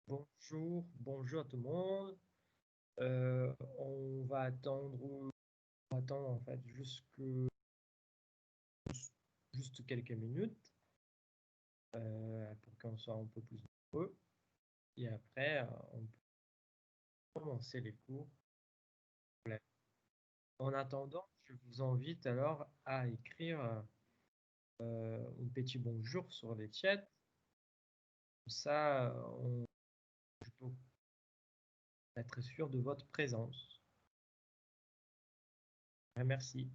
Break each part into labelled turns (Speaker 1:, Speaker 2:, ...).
Speaker 1: Bonjour à tout le monde. On va attendre en fait juste quelques minutes pour qu'on soit un peu plus nombreux. Et après, on peut commencer les cours. En attendant, je vous invite alors à écrire un petit bonjour sur les chats. Comme ça, je peux être sûr de votre présence. Merci.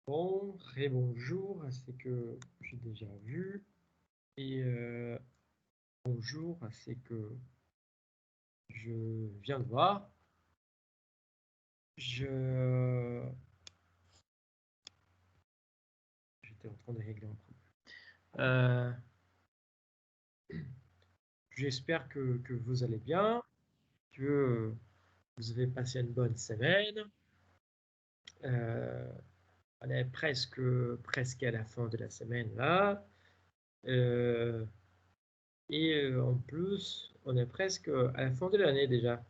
Speaker 1: Bon, bonjour, c'est que j'ai déjà vu. Et bonjour, c'est que je viens de voir. Je... J'étais en train de régler un problème. Euh, J'espère que vous allez bien, que vous avez passé une bonne semaine. On est presque à la fin de la semaine là. Et en plus, on est presque à la fin de l'année déjà.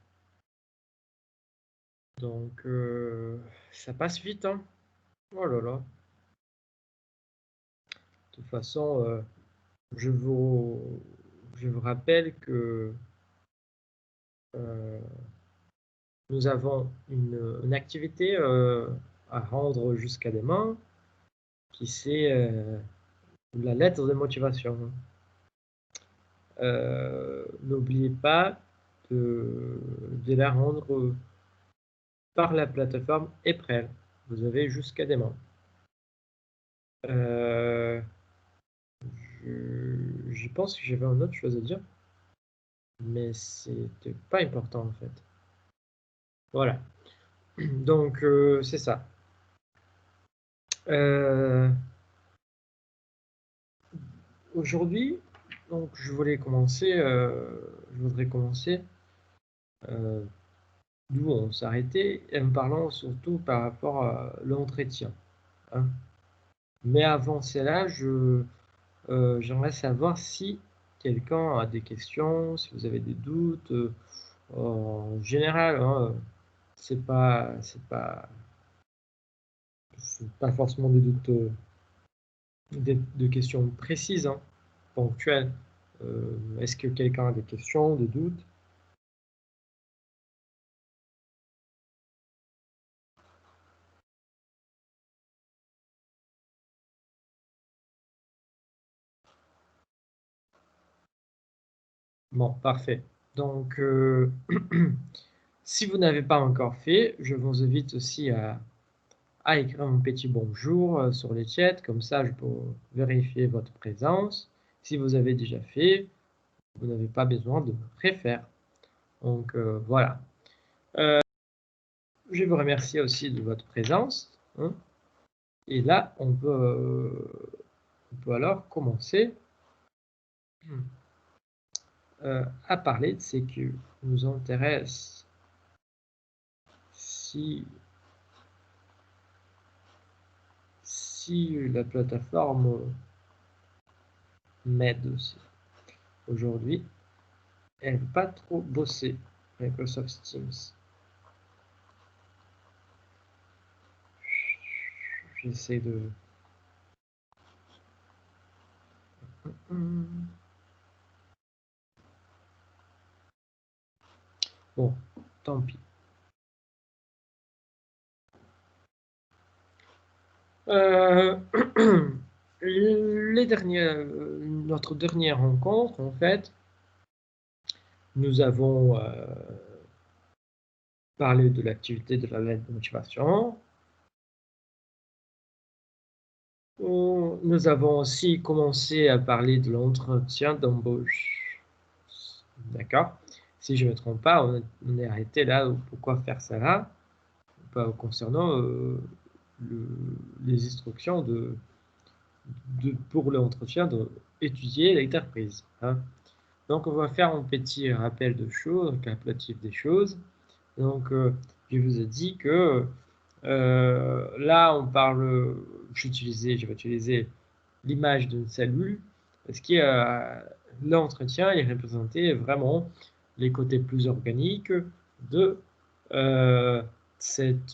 Speaker 1: Donc, ça passe vite, hein. Oh là là. De toute façon, je vous rappelle que nous avons une activité à rendre jusqu'à demain, qui c'est la lettre de motivation. N'oubliez pas de la rendre par la plateforme Eprel. Vous avez jusqu'à demain. Je pense que j'avais une autre chose à dire, mais c'était pas important en fait. Voilà. Donc c'est ça. Aujourd'hui, donc je voudrais commencer d'où on s'arrêtait, en parlant surtout par rapport à l'entretien. Hein. Mais avant cela, j'aimerais savoir si quelqu'un a des questions, si vous avez des doutes. En général, hein, c'est pas forcément des doutes, de questions précises, hein, ponctuelles. Est-ce que quelqu'un a des questions, des doutes? Bon, parfait. Donc, si vous n'avez pas encore fait, je vous invite aussi à écrire un petit bonjour sur les chats, comme ça je peux vérifier votre présence. Si vous avez déjà fait, vous n'avez pas besoin de refaire. Donc voilà. Je vous remercie aussi de votre présence. Hein. Et là, on peut alors commencer à parler de ce qui nous intéresse. Si la plateforme m'aide aussi. Aujourd'hui, elle ne veut pas trop bosser, Microsoft Teams. J'essaie de... Bon, tant pis. Notre dernière rencontre, en fait, nous avons parlé de l'activité de la lettre de motivation. Nous avons aussi commencé à parler de l'entretien d'embauche. D'accord? Si je ne me trompe pas, on est arrêté là. Pourquoi faire ça là? Concernant les instructions pour l'entretien d'étudier l'entreprise. Hein. Donc, on va faire un petit rappel de choses, un récapitulatif des choses. Donc, je vous ai dit que là, on parle, je vais utiliser l'image d'une cellule, parce que l'entretien est représenté vraiment les côtés plus organiques de cette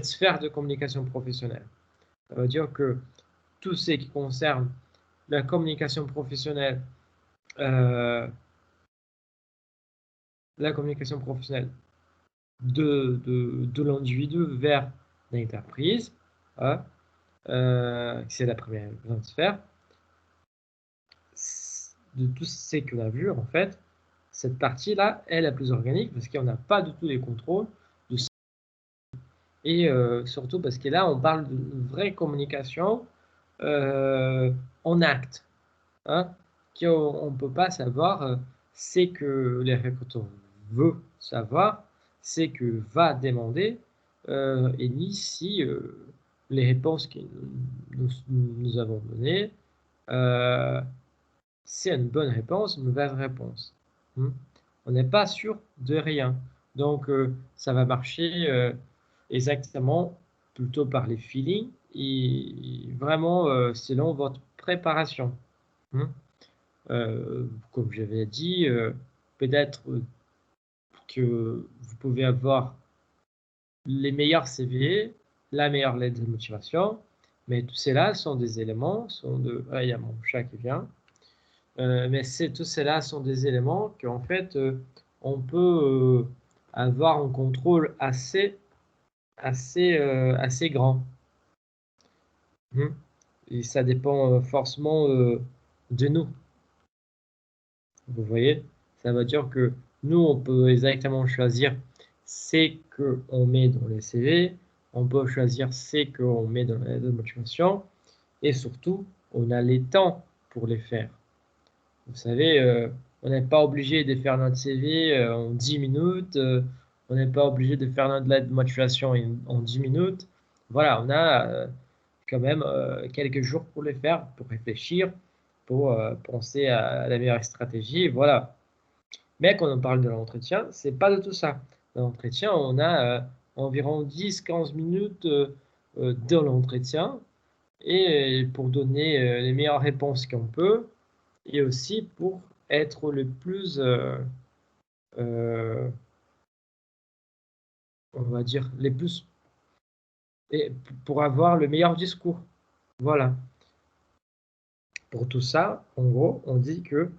Speaker 1: sphère de communication professionnelle. Ça veut dire que tout ce qui concerne la communication professionnelle, de l'individu vers l'entreprise, hein, c'est la première grande sphère. De tout ce qu'on a vu, en fait, cette partie-là est la plus organique parce qu'on n'a pas du tout les contrôles. Et surtout parce que là, on parle d'une vraie communication en acte. Hein, qu'on ne peut pas savoir, c'est que les recruteurs veulent savoir, c'est que va demander, et ni si les réponses que nous avons données, c'est une bonne réponse, une mauvaise réponse. On n'est pas sûr de rien. Donc, ça va marcher exactement plutôt par les feelings et vraiment selon votre préparation. Hein. Comme j'avais dit, peut-être que vous pouvez avoir les meilleurs CV, la meilleure lettre de motivation, mais tous ceux-là sont des éléments, Ah, il y a mon chat qui vient. Mais tous ceux-là sont des éléments qu'en fait, on peut avoir un contrôle assez grand. Et ça dépend forcément de nous. Vous voyez? Ça veut dire que nous, on peut exactement choisir ce qu'on met dans les CV, on peut choisir ce qu'on met dans la lettre de motivation, et surtout, on a les temps pour les faire. Vous savez, on n'est pas obligé de faire notre CV en 10 minutes, on n'est pas obligé de faire notre lettre de motivation en 10 minutes. Voilà, on a quand même quelques jours pour les faire, pour réfléchir, pour penser à la meilleure stratégie, voilà. Mais quand on parle de l'entretien, c'est pas de tout ça. Dans l'entretien, on a environ 10-15 minutes dans l'entretien et pour donner les meilleures réponses qu'on peut et aussi pour être le plus, on va dire, les plus, et pour avoir le meilleur discours. Voilà. Pour tout ça, en gros, on dit que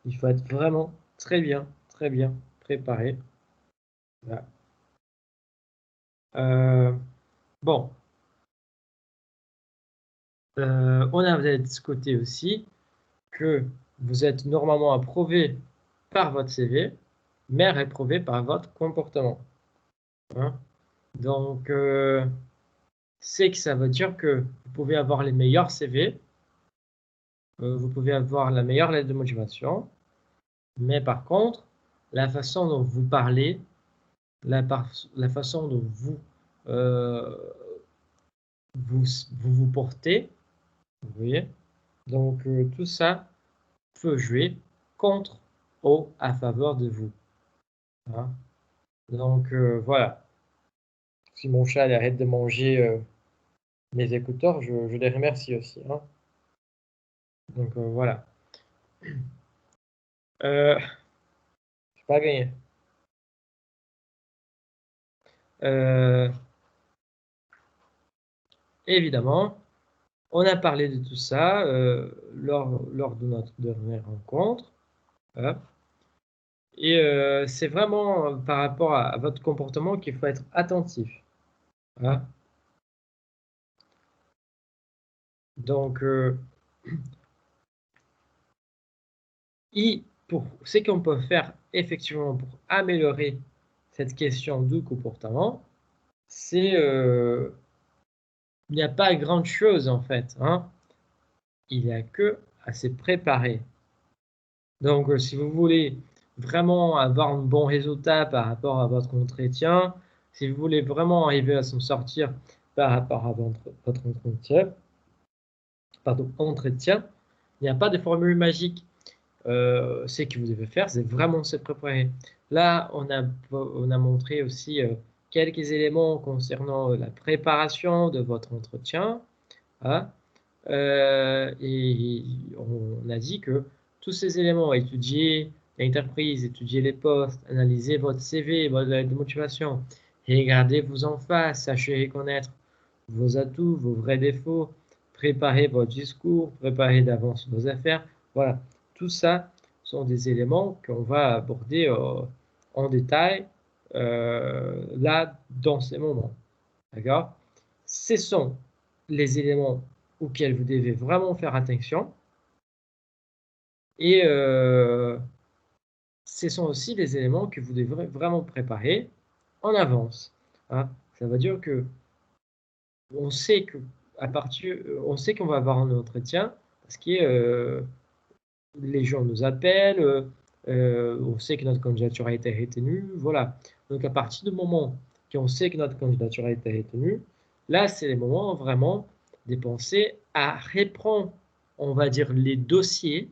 Speaker 1: il faut être vraiment très bien préparé. Voilà. Bon, on a de ce côté aussi que vous êtes normalement approuvé par votre CV, mais réprouvé par votre comportement. Hein. Donc, c'est que ça veut dire que vous pouvez avoir les meilleurs CV, vous pouvez avoir la meilleure lettre de motivation, mais par contre, la façon dont vous parlez, la façon dont euh, vous portez, vous voyez, donc tout ça peut jouer contre ou à faveur de vous. Hein. Donc voilà. Si mon chat arrête de manger mes écouteurs, je les remercie aussi. Hein. Donc voilà. J'ai pas gagné. Euh, évidemment, on a parlé de tout ça lors de notre dernière rencontre. Hein. Et c'est vraiment par rapport à votre comportement qu'il faut être attentif. Hein. Donc, pour ce qu'on peut faire effectivement pour améliorer cette question du comportement, c'est il n'y a pas grande chose en fait. Hein. Il n'y a que à se préparer. Donc, si vous voulez vraiment avoir un bon résultat par rapport à votre entretien, si vous voulez vraiment arriver à s'en sortir par rapport à votre entretien, il n'y a pas de formule magique. Ce que vous devez faire, c'est vraiment se préparer. Là, on a montré aussi quelques éléments concernant la préparation de votre entretien. Hein. Et on a dit que tous ces éléments, étudier l'entreprise, étudier les postes, analyser votre CV, votre lettre de motivation, regardez-vous en face, sachez reconnaître vos atouts, vos vrais défauts, préparez votre discours, préparez d'avance vos affaires. Voilà, tout ça sont des éléments qu'on va aborder en détail là, dans ces moments. D'accord? Ce sont les éléments auxquels vous devez vraiment faire attention. Et ce sont aussi les éléments que vous devrez vraiment préparer en avance. Hein. Ça veut dire que on sait que on sait qu'on va avoir un entretien parce que les gens nous appellent, on sait que notre candidature a été retenue, voilà. Donc à partir du moment qu'on sait que notre candidature a été retenue, là c'est les moments vraiment de penser à reprendre, on va dire, les dossiers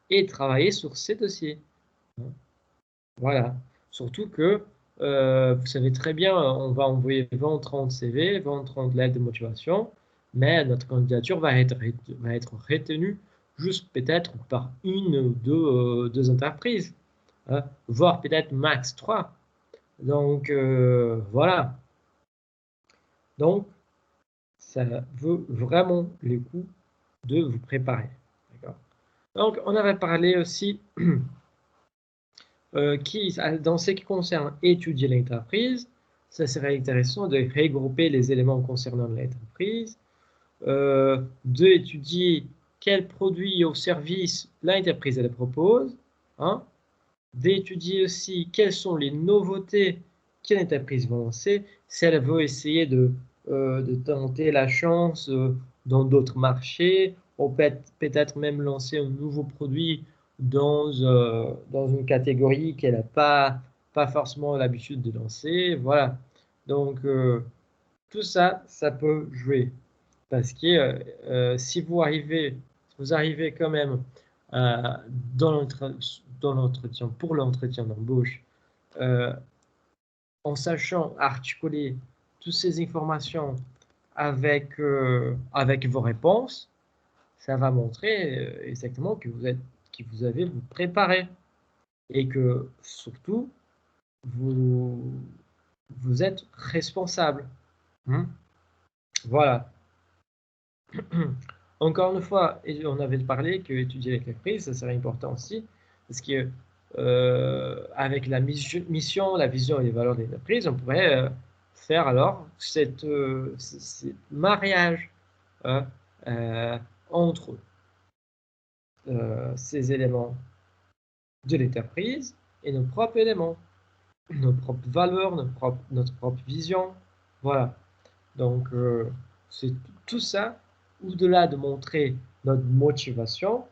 Speaker 1: et travailler sur ces dossiers. Hein. Voilà. Surtout que vous savez très bien, on va envoyer 20 ou 30 CV, 20 ou 30 lettres de motivation, mais notre candidature va être retenue juste peut-être par une ou deux entreprises, hein, voire peut-être max 3. Donc, voilà. Donc, ça vaut vraiment le coup de vous préparer. Donc, on avait parlé aussi dans ce qui concerne étudier l'entreprise, ça serait intéressant de regrouper les éléments concernant l'entreprise, d'étudier quels produits ou services l'entreprise elle propose, hein, d'étudier aussi quelles sont les nouveautés que l'entreprise va lancer, si elle veut essayer de tenter la chance dans d'autres marchés, ou peut-être même lancer un nouveau produit dans une catégorie qu'elle n'a pas forcément l'habitude de lancer. Voilà. Donc, tout ça, ça peut jouer. Parce que si vous arrivez quand même euh, dans l'entretien, pour l'entretien d'embauche, euh, en sachant articuler toutes ces informations avec vos réponses, ça va montrer exactement que vous avez vous préparé et que surtout vous êtes responsable. Hein. Voilà. Encore une fois, on avait parlé que étudier avec l'entreprise, ça serait important aussi, parce que avec la mission, la vision et les valeurs de l'entreprise, on pourrait faire alors ce mariage hein, euh, entre ces éléments de l'entreprise et nos propres éléments, nos propres valeurs, notre propre vision. Voilà. Donc, c'est tout ça, au-delà de montrer notre motivation,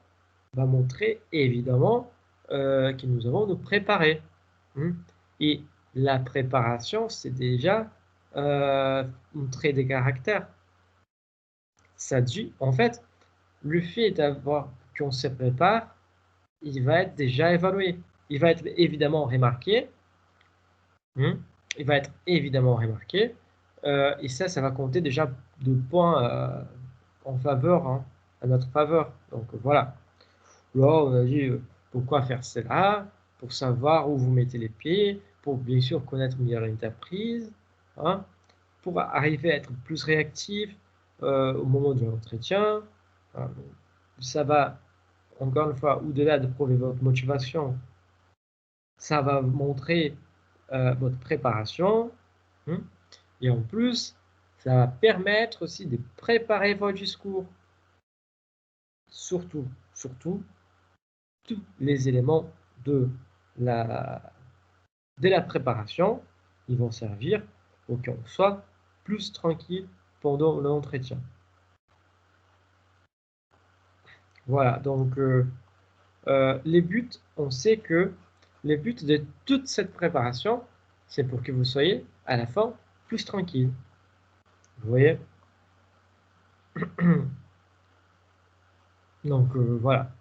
Speaker 1: va montrer évidemment que nous avons nous préparer. Hein. Et la préparation, c'est déjà un trait de caractère. Ça dit, en fait, le fait d'avoir qu'on se prépare, il va être déjà évalué. Il va être évidemment remarqué. Hein. Il va être évidemment remarqué. Et ça va compter déjà de points en faveur, hein, à notre faveur. Donc voilà. Là, on a dit pourquoi faire cela, pour savoir où vous mettez les pieds, pour bien sûr connaître mieux l'entreprise, hein, pour arriver à être plus réactif au moment de l'entretien. Hein. Ça va, encore une fois, au-delà de prouver votre motivation, ça va montrer votre préparation. Hein. Et en plus, ça va permettre aussi de préparer votre discours. Surtout, tous les éléments de la, préparation, ils vont servir pour qu'on soit plus tranquille pendant l'entretien. Voilà, donc les buts, on sait que les buts de toute cette préparation, c'est pour que vous soyez à la fin plus tranquille. Vous voyez? Donc voilà.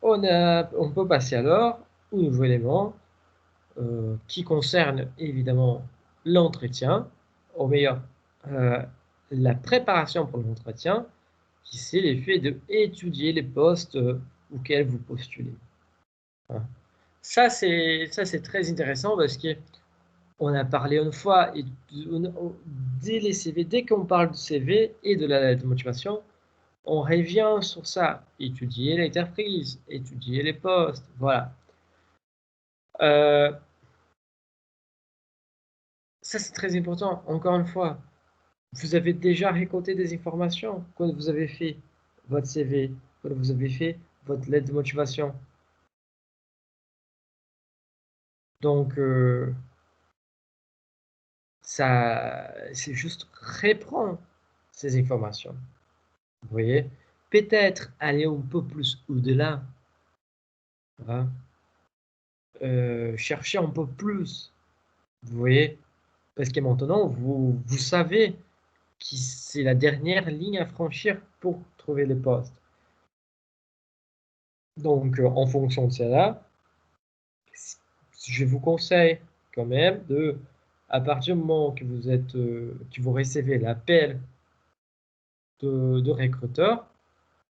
Speaker 1: On peut passer alors au nouveau élément qui concerne évidemment l'entretien, au meilleur la préparation pour l'entretien, qui c'est l'effet d'étudier les postes auxquels vous postulez. Hein. Ça, c'est très intéressant parce que on a parlé une fois, et dès les CV, dès qu'on parle du CV et de la lettre de motivation, on revient sur ça. Étudier l'entreprise, étudier les postes, voilà. Ça, c'est très important. Encore une fois, vous avez déjà récolté des informations quand vous avez fait votre CV, quand vous avez fait votre lettre de motivation. Donc, ça, c'est juste reprendre ces informations. Vous voyez? Peut-être aller un peu plus au-delà. Hein, chercher un peu plus. Vous voyez? Parce que maintenant, vous savez que c'est la dernière ligne à franchir pour trouver les postes. Donc, en fonction de cela, je vous conseille quand même de, à partir du moment que vous recevez l'appel de recruteur,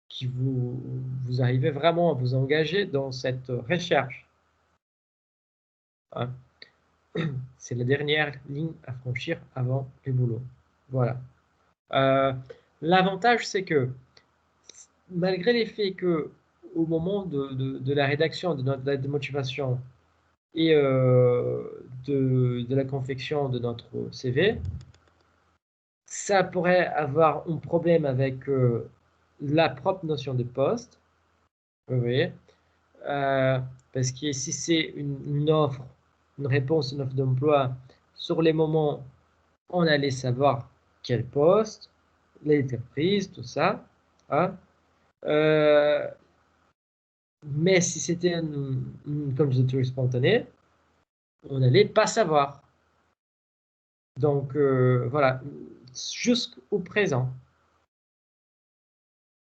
Speaker 1: qui vous arrivez vraiment à vous engager dans cette recherche. Hein. C'est la dernière ligne à franchir avant le boulot. Voilà. L'avantage, c'est que malgré les faits que au moment de la rédaction de notre lettre de motivation et de la confection de notre CV, ça pourrait avoir un problème avec la propre notion de poste, vous voyez, parce que si c'est une offre, une réponse, une offre d'emploi, sur les moments, on allait savoir quel poste, l'entreprise, tout ça. Hein. Mais si c'était une candidature spontanée, on n'allait pas savoir. Donc voilà, jusqu'au présent.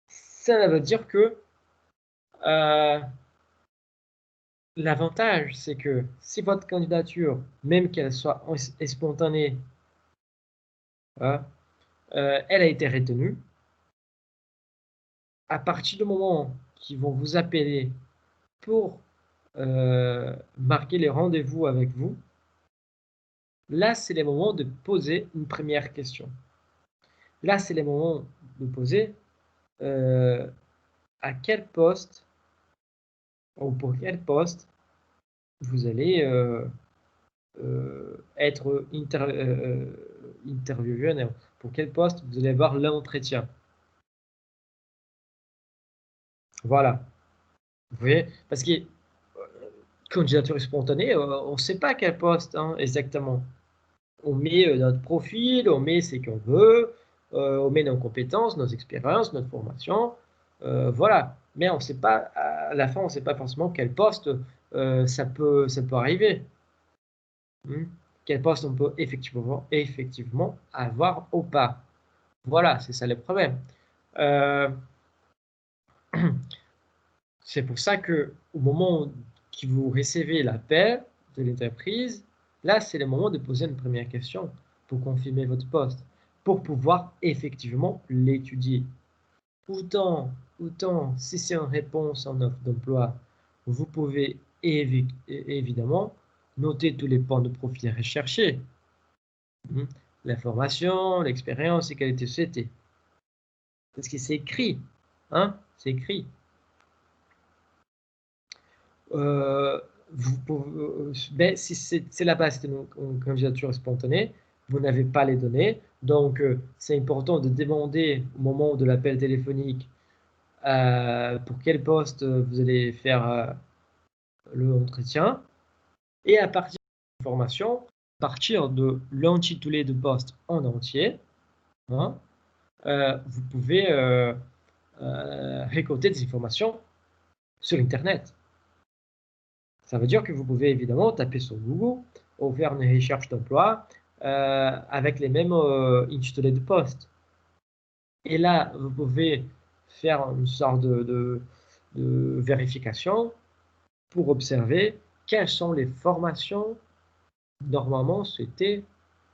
Speaker 1: Ça veut dire que l'avantage, c'est que si votre candidature, même qu'elle soit spontanée, hein, elle a été retenue, à partir du moment qu'ils vont vous appeler pour marquer les rendez-vous avec vous, là, c'est le moment de poser une première question. Là, c'est le moment de poser à quel poste ou pour quel poste vous allez être interviewé, non, pour quel poste vous allez avoir l'entretien. Voilà. Vous voyez, parce que candidature spontanée, on ne sait pas quel poste hein, exactement. On met notre profil, on met ce qu'on veut, on met nos compétences, nos expériences, notre formation, voilà. Mais on ne sait pas, à la fin, on ne sait pas forcément quel poste ça peut arriver. Quel poste on peut effectivement avoir ou pas. Voilà, c'est ça le problème. C'est pour ça que au moment que vous recevez l'appel de l'entreprise, là, c'est le moment de poser une première question pour confirmer votre poste, pour pouvoir effectivement l'étudier. Autant si c'est une réponse en offre d'emploi, vous pouvez évidemment noter tous les points de profil recherchés. La formation, l'expérience et qualité souhaitée. Parce que c'est écrit. Hein, c'est écrit. Ben, si c'est la base d'une candidature spontanée, vous n'avez pas les données. Donc, c'est important de demander au moment de l'appel téléphonique pour quel poste vous allez faire l'entretien. Et à partir de l'information, à partir de l'intitulé de poste en entier, hein, vous pouvez récolter des informations sur Internet. Ça veut dire que vous pouvez évidemment taper sur Google ou faire une recherche d'emploi avec les mêmes intitulés de poste. Et là, vous pouvez faire une sorte de vérification pour observer quelles sont les formations normalement souhaitées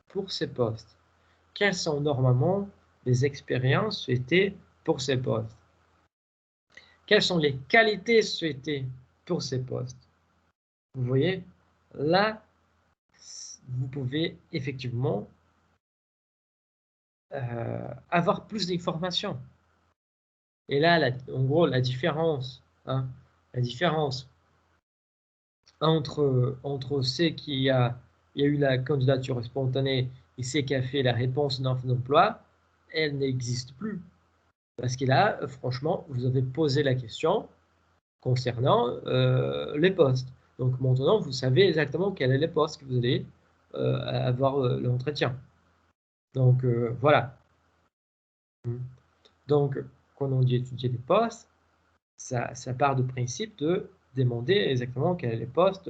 Speaker 1: pour ces postes. Quelles sont normalement les expériences souhaitées pour ces postes. Quelles sont les qualités souhaitées pour ces postes. Vous voyez, là, vous pouvez effectivement avoir plus d'informations. Et là, en gros, la différence, hein, la différence entre ce qui a, il y a eu la candidature spontanée et ce qui a fait la réponse d'emploi, elle n'existe plus. Parce que là, franchement, vous avez posé la question concernant les postes. Donc maintenant, vous savez exactement quel est le poste que vous allez avoir l'entretien. Donc voilà. Donc, quand on dit étudier des postes, ça part du principe de demander exactement quel est le poste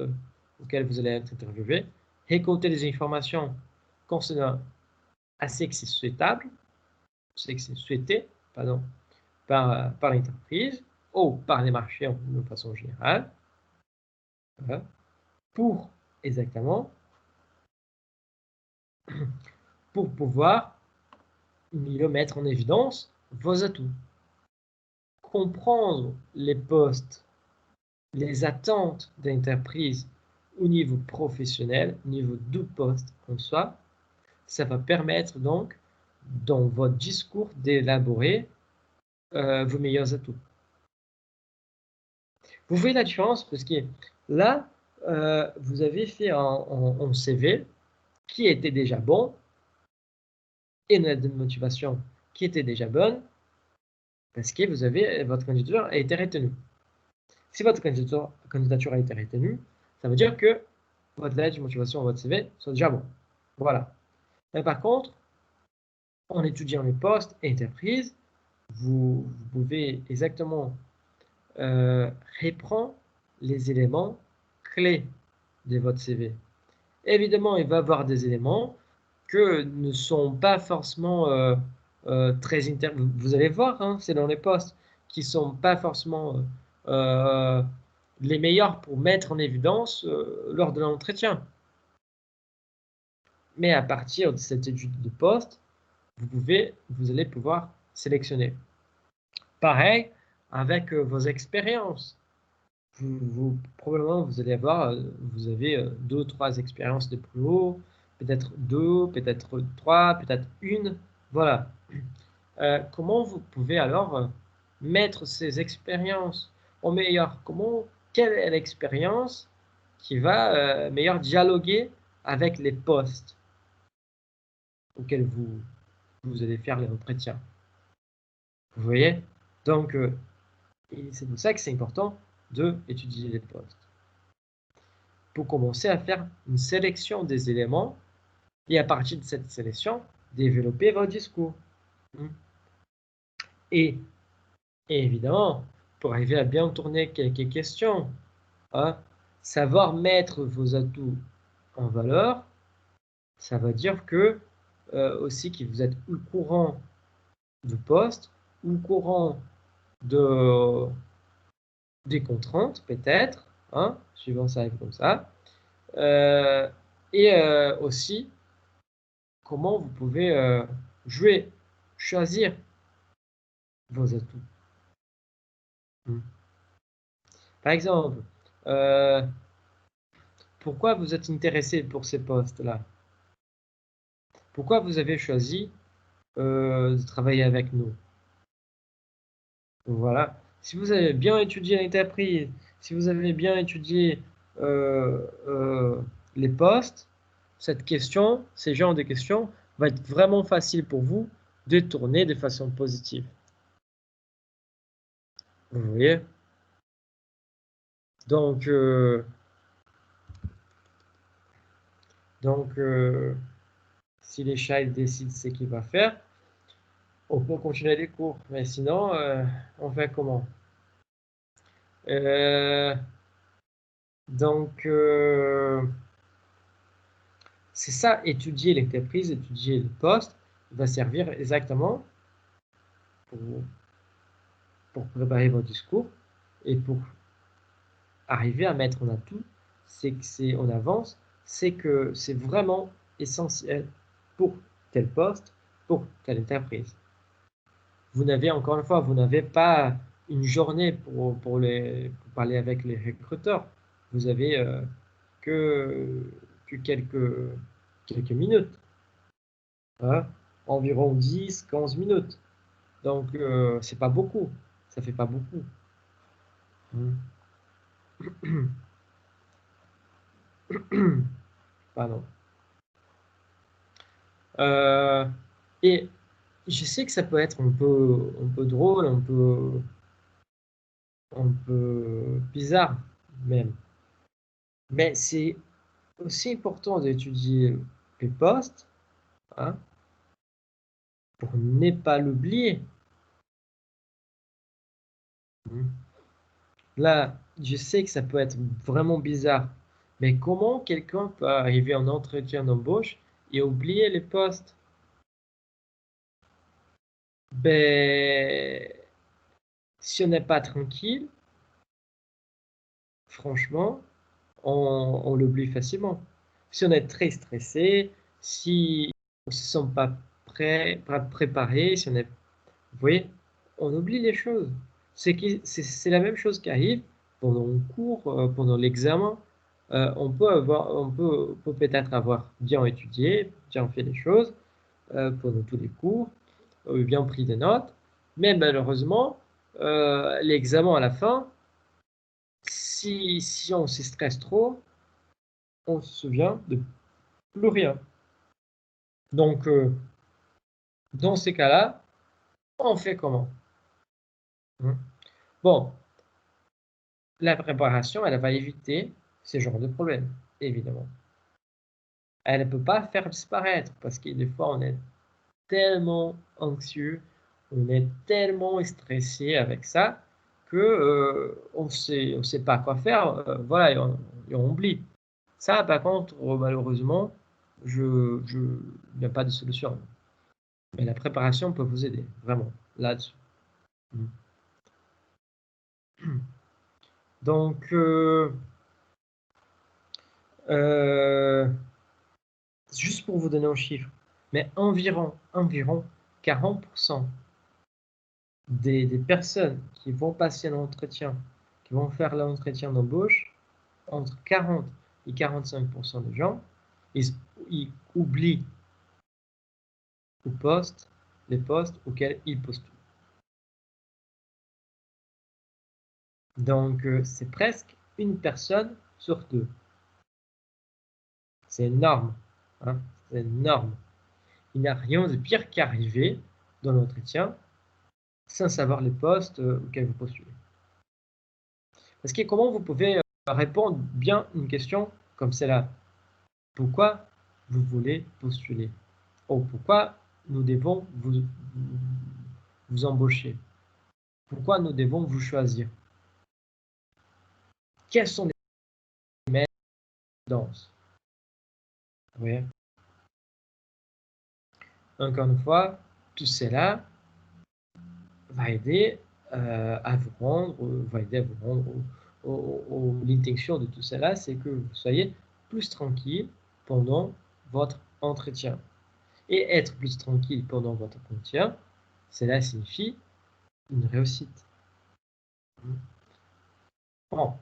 Speaker 1: auquel vous allez être interviewé, récolter des informations concernant à ce que c'est souhaitable, ce que c'est souhaité, pardon, par l'entreprise, par les marchés de façon générale, pour exactement pour pouvoir mieux mettre en évidence vos atouts. Comprendre les postes, les attentes d'entreprise au niveau professionnel, au niveau du poste en soi, ça va permettre donc, dans votre discours, d'élaborer vos meilleurs atouts. Vous voyez la différence? Parce que là, vous avez fait un CV qui était déjà bon et une lettre de motivation qui était déjà bonne parce que votre candidature a été retenue. Si votre candidature a été retenue, ça veut dire que votre lettre de motivation et votre CV sont déjà bons. Voilà. Mais par contre, en étudiant les postes et entreprises, vous pouvez exactement reprendre les éléments clés de votre CV. Évidemment, il va y avoir des éléments que ne sont pas forcément très intéressants. Vous allez voir, hein, c'est dans les postes qui ne sont pas forcément les meilleurs pour mettre en évidence lors de l'entretien. Mais à partir de cette étude de poste, vous allez pouvoir sélectionner. Pareil avec vos expériences. Probablement, vous allez avoir, vous avez 2 ou 3 expériences de plus haut, peut-être 2, peut-être 3, peut-être 1. Voilà. Comment vous pouvez alors mettre ces expériences au meilleur? Quelle est l'expérience qui va meilleur dialoguer avec les postes auxquels vous allez faire l'entretien? Vous voyez? Donc, c'est pour ça que c'est important d'étudier les postes. Pour commencer à faire une sélection des éléments et à partir de cette sélection, développer votre discours. Et évidemment, pour arriver à bien tourner quelques questions, hein, savoir mettre vos atouts en valeur, ça veut dire que aussi que vous êtes au courant du poste, au courant des contraintes peut-être, hein, suivant ça arrive comme ça, et aussi comment vous pouvez choisir vos atouts. Par exemple, pourquoi vous êtes intéressé pour ces postes-là? Pourquoi vous avez choisi de travailler avec nous? Voilà. Si vous avez bien étudié l'entreprise, si vous avez bien étudié les postes, ces genres de questions, va être vraiment facile pour vous de tourner de façon positive. Vous voyez? Donc, si les chats décident ce qu'il va faire, on peut continuer les cours. Mais sinon, on fait comment? Donc, c'est ça, étudier l'entreprise, étudier le poste, va servir exactement pour préparer votre discours et pour arriver à mettre en atout, en avance, c'est que c'est vraiment essentiel pour tel poste, pour telle entreprise. Encore une fois, vous n'avez pas une journée pour parler avec les recruteurs. Vous avez que quelques minutes, hein, environ 10-15 minutes. Donc, c'est pas beaucoup. Ça fait pas beaucoup. Pardon. Et je sais que ça peut être un peu drôle, un peu bizarre même. Mais c'est aussi important d'étudier les postes, hein, pour ne pas l'oublier. Là, je sais que ça peut être vraiment bizarre, mais comment quelqu'un peut arriver en entretien d'embauche et oublier les postes? Ben, Si on n'est pas tranquille, franchement, on l'oublie facilement. Si on est très stressé, si on ne se sent pas prêt, pas préparé, si on est, vous voyez, on oublie les choses. C'est la même chose qui arrive pendant le cours, pendant l'examen. On peut peut-être avoir bien étudié, bien fait les choses pendant tous les cours, bien pris des notes, mais malheureusement, l'examen à la fin, si on se stresse trop, on se souvient de plus rien. Donc, dans ces cas-là, on fait comment? Bon, la préparation, elle va éviter ce genre de problème, évidemment. Elle ne peut pas faire disparaître parce que des fois, on est tellement anxieux, on est tellement stressé avec ça que on sait pas quoi faire, voilà, et on oublie. Ça, par contre, malheureusement, il n'y a pas de solution. Mais la préparation peut vous aider, vraiment, là-dessus. Donc, juste pour vous donner un chiffre, mais environ 40% des personnes qui vont passer l'entretien, qui vont faire l'entretien d'embauche, entre 40 et 45% des gens, ils oublient les postes auxquels ils postulent. Donc, c'est presque une personne sur deux. C'est énorme, hein, c'est énorme. Il n'y a rien de pire qu'arriver dans l'entretien sans savoir les postes auxquels vous postulez. Parce que comment vous pouvez répondre bien une question comme celle-là? Pourquoi vous voulez postuler? Ou pourquoi nous devons vous embaucher? Pourquoi nous devons vous choisir? Quelles sont les méthodes de danse? Oui. Encore une fois, tout cela va aider à vous rendre, l'intention de tout cela, c'est que vous soyez plus tranquille pendant votre entretien. Et être plus tranquille pendant votre entretien, cela signifie une réussite. Bon.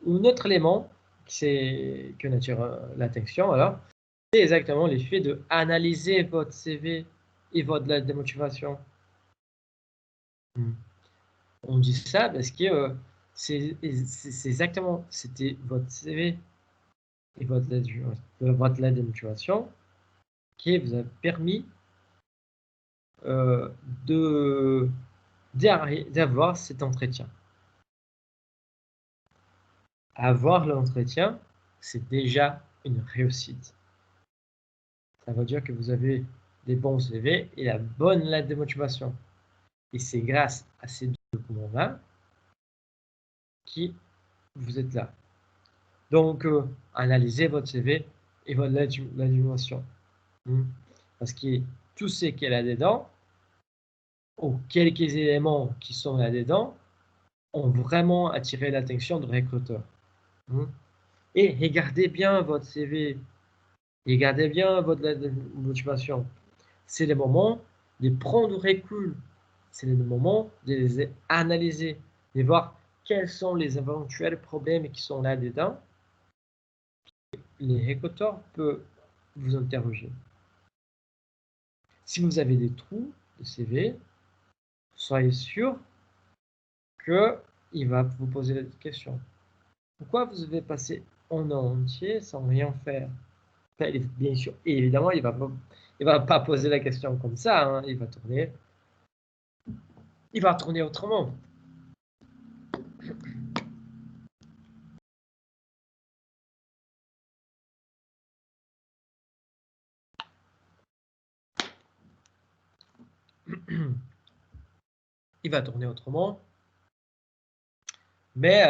Speaker 1: Un autre élément qui attire l'attention, alors, c'est exactement l'effet de analyser votre CV et votre lettre de motivation. On dit ça parce que c'est exactement, c'était votre CV et votre lettre de motivation qui vous a permis euh, de d'avoir cet entretien. Avoir l'entretien, c'est déjà une réussite. Ça veut dire que vous avez des bons CV et la bonne lettre de motivation. Et c'est grâce à ces deux documents-là que vous êtes là. Donc, analysez votre CV et votre lettre de motivation. Parce que tout ce qu'il y a là-dedans, ou quelques éléments qui sont là-dedans, ont vraiment attiré l'attention du recruteur. Et regardez bien votre CV, regardez bien votre lettre de motivation. C'est le moment de prendre recul, c'est le moment de les analyser, de voir quels sont les éventuels problèmes qui sont là-dedans. Les recruteurs peuvent vous interroger. Si vous avez des trous de CV, soyez sûr qu'il va vous poser la question. Pourquoi vous avez passé un an entier sans rien faire? Enfin, bien sûr, évidemment, il va pas poser la question comme ça, hein, il va tourner autrement. Il va tourner autrement, mais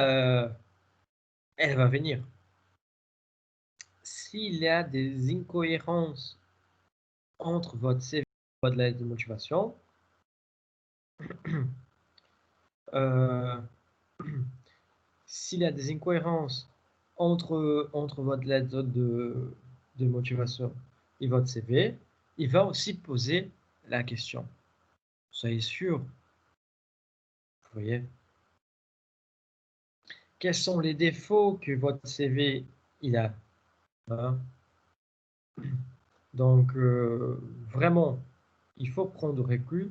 Speaker 1: elle va venir. S'il y a des incohérences entre votre CV et votre lettre de motivation, S'il y a des incohérences entre votre lettre de motivation et votre CV, il va aussi poser la question. Soyez sûr. Vous voyez? Quels sont les défauts que votre CV il a? Hein? Donc, vraiment, il faut prendre recul,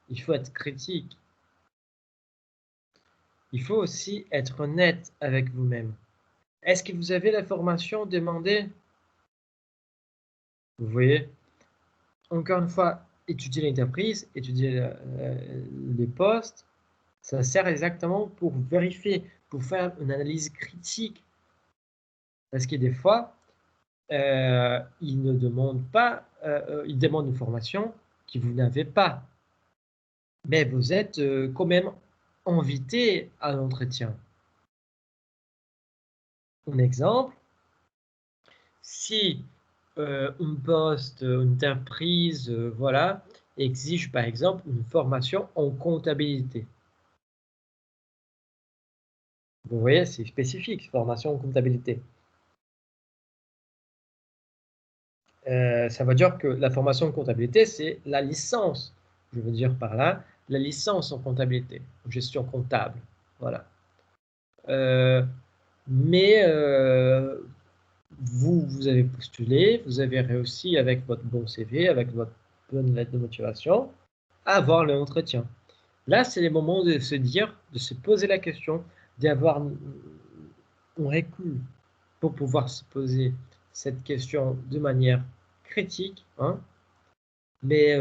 Speaker 1: il faut être critique. Il faut aussi être honnête avec vous-même. Est-ce que vous avez la formation demandée? Vous voyez? Encore une fois, étudier l'entreprise, étudier les postes, ça sert exactement pour vérifier, pour faire une analyse critique. Parce que des fois, ils ne demandent pas, ils demandent une formation que vous n'avez pas. Mais vous êtes quand même invité à l'entretien. Un exemple, si un poste, une entreprise, voilà, exige par exemple une formation en comptabilité. Vous voyez, c'est spécifique, formation en comptabilité. Ça veut dire que la formation en comptabilité, c'est la licence. Je veux dire par là, la licence en comptabilité, en gestion comptable. Voilà. Mais vous avez postulé, vous avez réussi avec votre bon CV, avec votre bonne lettre de motivation, à avoir l'entretien. Là, c'est le moment de se dire, de se poser la question, d'avoir un recul pour pouvoir se poser cette question de manière critique. Hein, mais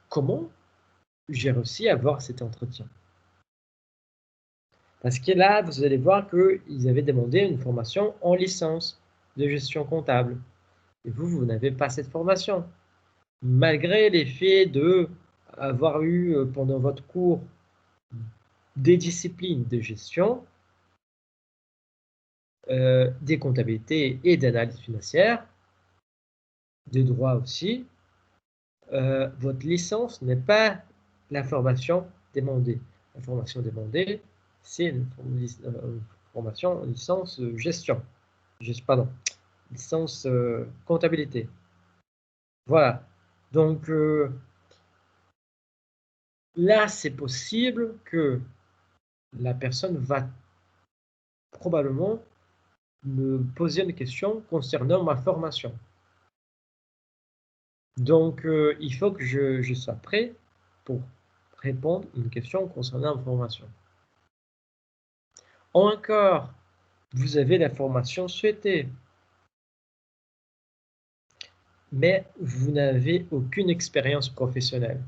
Speaker 1: comment j'ai réussi à avoir cet entretien? Parce que là, vous allez voir qu'ils avaient demandé une formation en licence de gestion comptable. Et vous n'avez pas cette formation. Malgré l'effet de avoir eu pendant votre cours des disciplines de gestion, des comptabilités et d'analyse financière, de droit aussi, votre licence n'est pas la formation demandée. La formation demandée, c'est une formation en licence gestion. Pardon, licence comptabilité. Voilà. Donc, là, c'est possible que la personne va probablement me poser une question concernant ma formation. Donc, il faut que je sois prêt pour répondre à une question concernant ma formation. Encore, vous avez la formation souhaitée, mais vous n'avez aucune expérience professionnelle.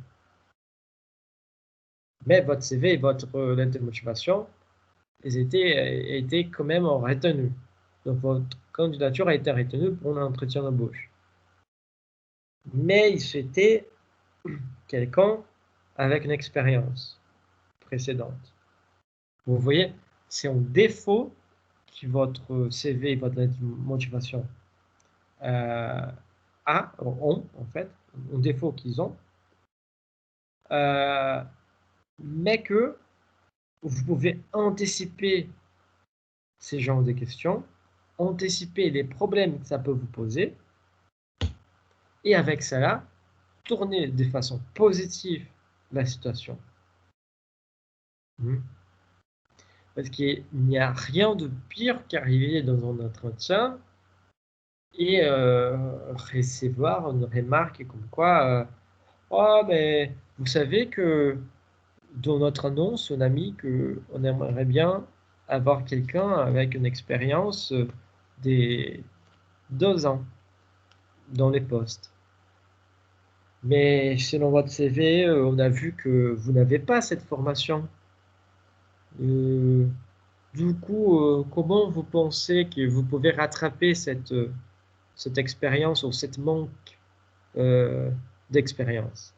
Speaker 1: Mais votre CV et votre lettre de motivation, ils étaient quand même retenus. Donc, votre candidature a été retenue pour un entretien d'embauche. Mais il souhaitait quelqu'un avec une expérience précédente. Vous voyez, c'est un défaut que votre CV et votre lettre de motivation ont, en fait, un défaut qu'ils ont, mais que vous pouvez anticiper ces genres de questions, anticiper les problèmes que ça peut vous poser, et avec cela, tourner de façon positive la situation. Parce qu'il n'y a rien de pire qu'arriver dans un entretien et recevoir une remarque comme quoi oh, mais vous savez que dans notre annonce, on a mis qu'on aimerait bien avoir quelqu'un avec une expérience des 2 ans dans les postes. Mais selon votre CV, on a vu que vous n'avez pas cette formation. Du coup, comment vous pensez que vous pouvez rattraper cette expérience ou cette manque d'expérience?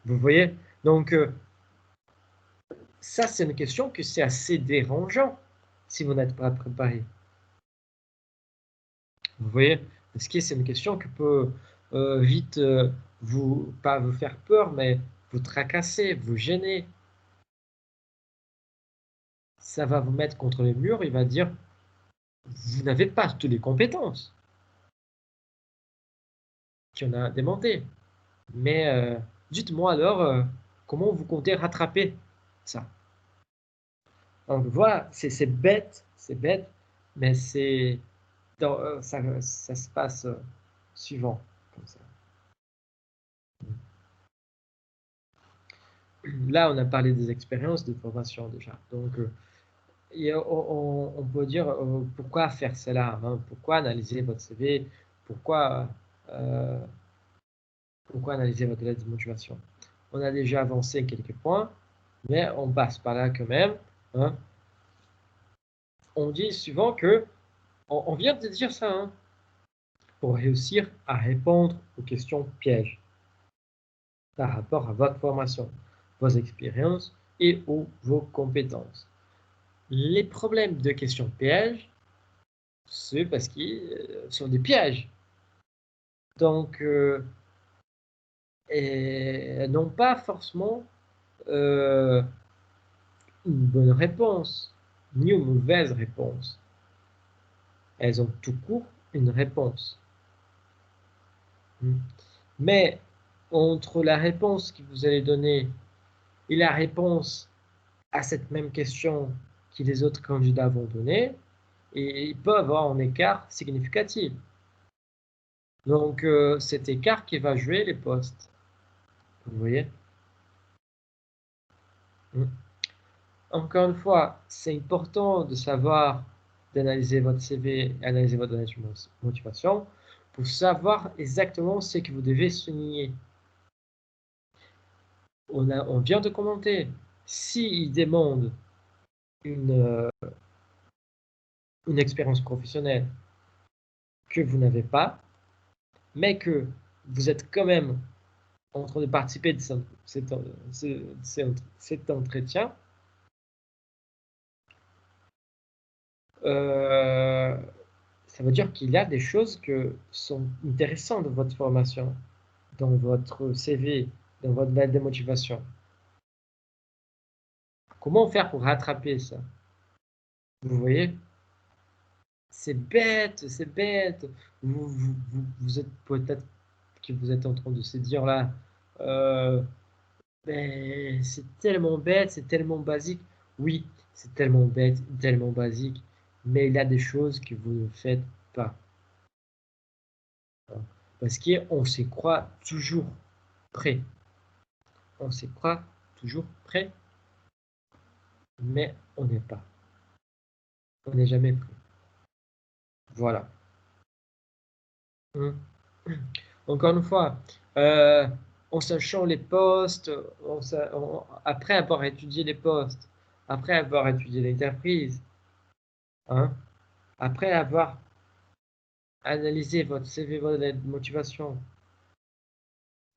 Speaker 1: Vous voyez? Donc, ça, c'est une question que c'est assez dérangeant si vous n'êtes pas préparé. Vous voyez? Parce que c'est une question qui peut vite pas vous faire peur, mais vous tracassez, vous gênez. Ça va vous mettre contre le mur, il va dire, vous n'avez pas toutes les compétences qu'on a demandé. Mais dites-moi alors, comment vous comptez rattraper ça? Donc voilà, c'est bête, mais ça se passe suivant, comme ça. Là, on a parlé des expériences de formation déjà. Donc, on peut dire pourquoi faire cela, hein, pourquoi analyser votre CV, pourquoi, euh, pourquoi analyser votre lettre de motivation. On a déjà avancé quelques points, mais on passe par là quand même. Hein. On dit souvent que, on vient de dire ça, hein, pour réussir à répondre aux questions pièges par rapport à votre formation, vos expériences et ou vos compétences. Les problèmes de questions pièges, c'est parce qu'ils sont des pièges. Donc, et n'ont pas forcément une bonne réponse, ni une mauvaise réponse. Elles ont tout court une réponse. Mais entre la réponse que vous allez donner et la réponse à cette même question que les autres candidats vont donner, et ils peuvent avoir un écart significatif. Donc, cet écart qui va jouer les postes. Vous voyez? Encore une fois, c'est important de savoir, d'analyser votre CV, analyser votre motivation, pour savoir exactement ce que vous devez souligner. On vient de commenter. S'il demande une expérience professionnelle que vous n'avez pas, mais que vous êtes quand même en train de participer de cet entretien, ça veut dire qu'il y a des choses qui sont intéressantes dans votre formation, dans votre CV, dans votre lettre de motivation. Comment faire pour rattraper ça? Vous voyez? C'est bête, c'est bête. Vous êtes peut-être que vous êtes en train de se dire là, ben, c'est tellement bête, c'est tellement basique. Oui, c'est tellement bête, tellement basique, mais il y a des choses que vous ne faites pas. Parce qu'on se croit toujours prêt. On se croit toujours prêt, mais on n'est pas. On n'est jamais prêt. Voilà. Encore une fois, en sachant les postes, après avoir étudié les postes, après avoir étudié l'entreprise, hein, après avoir analysé votre CV, votre lettre de motivation,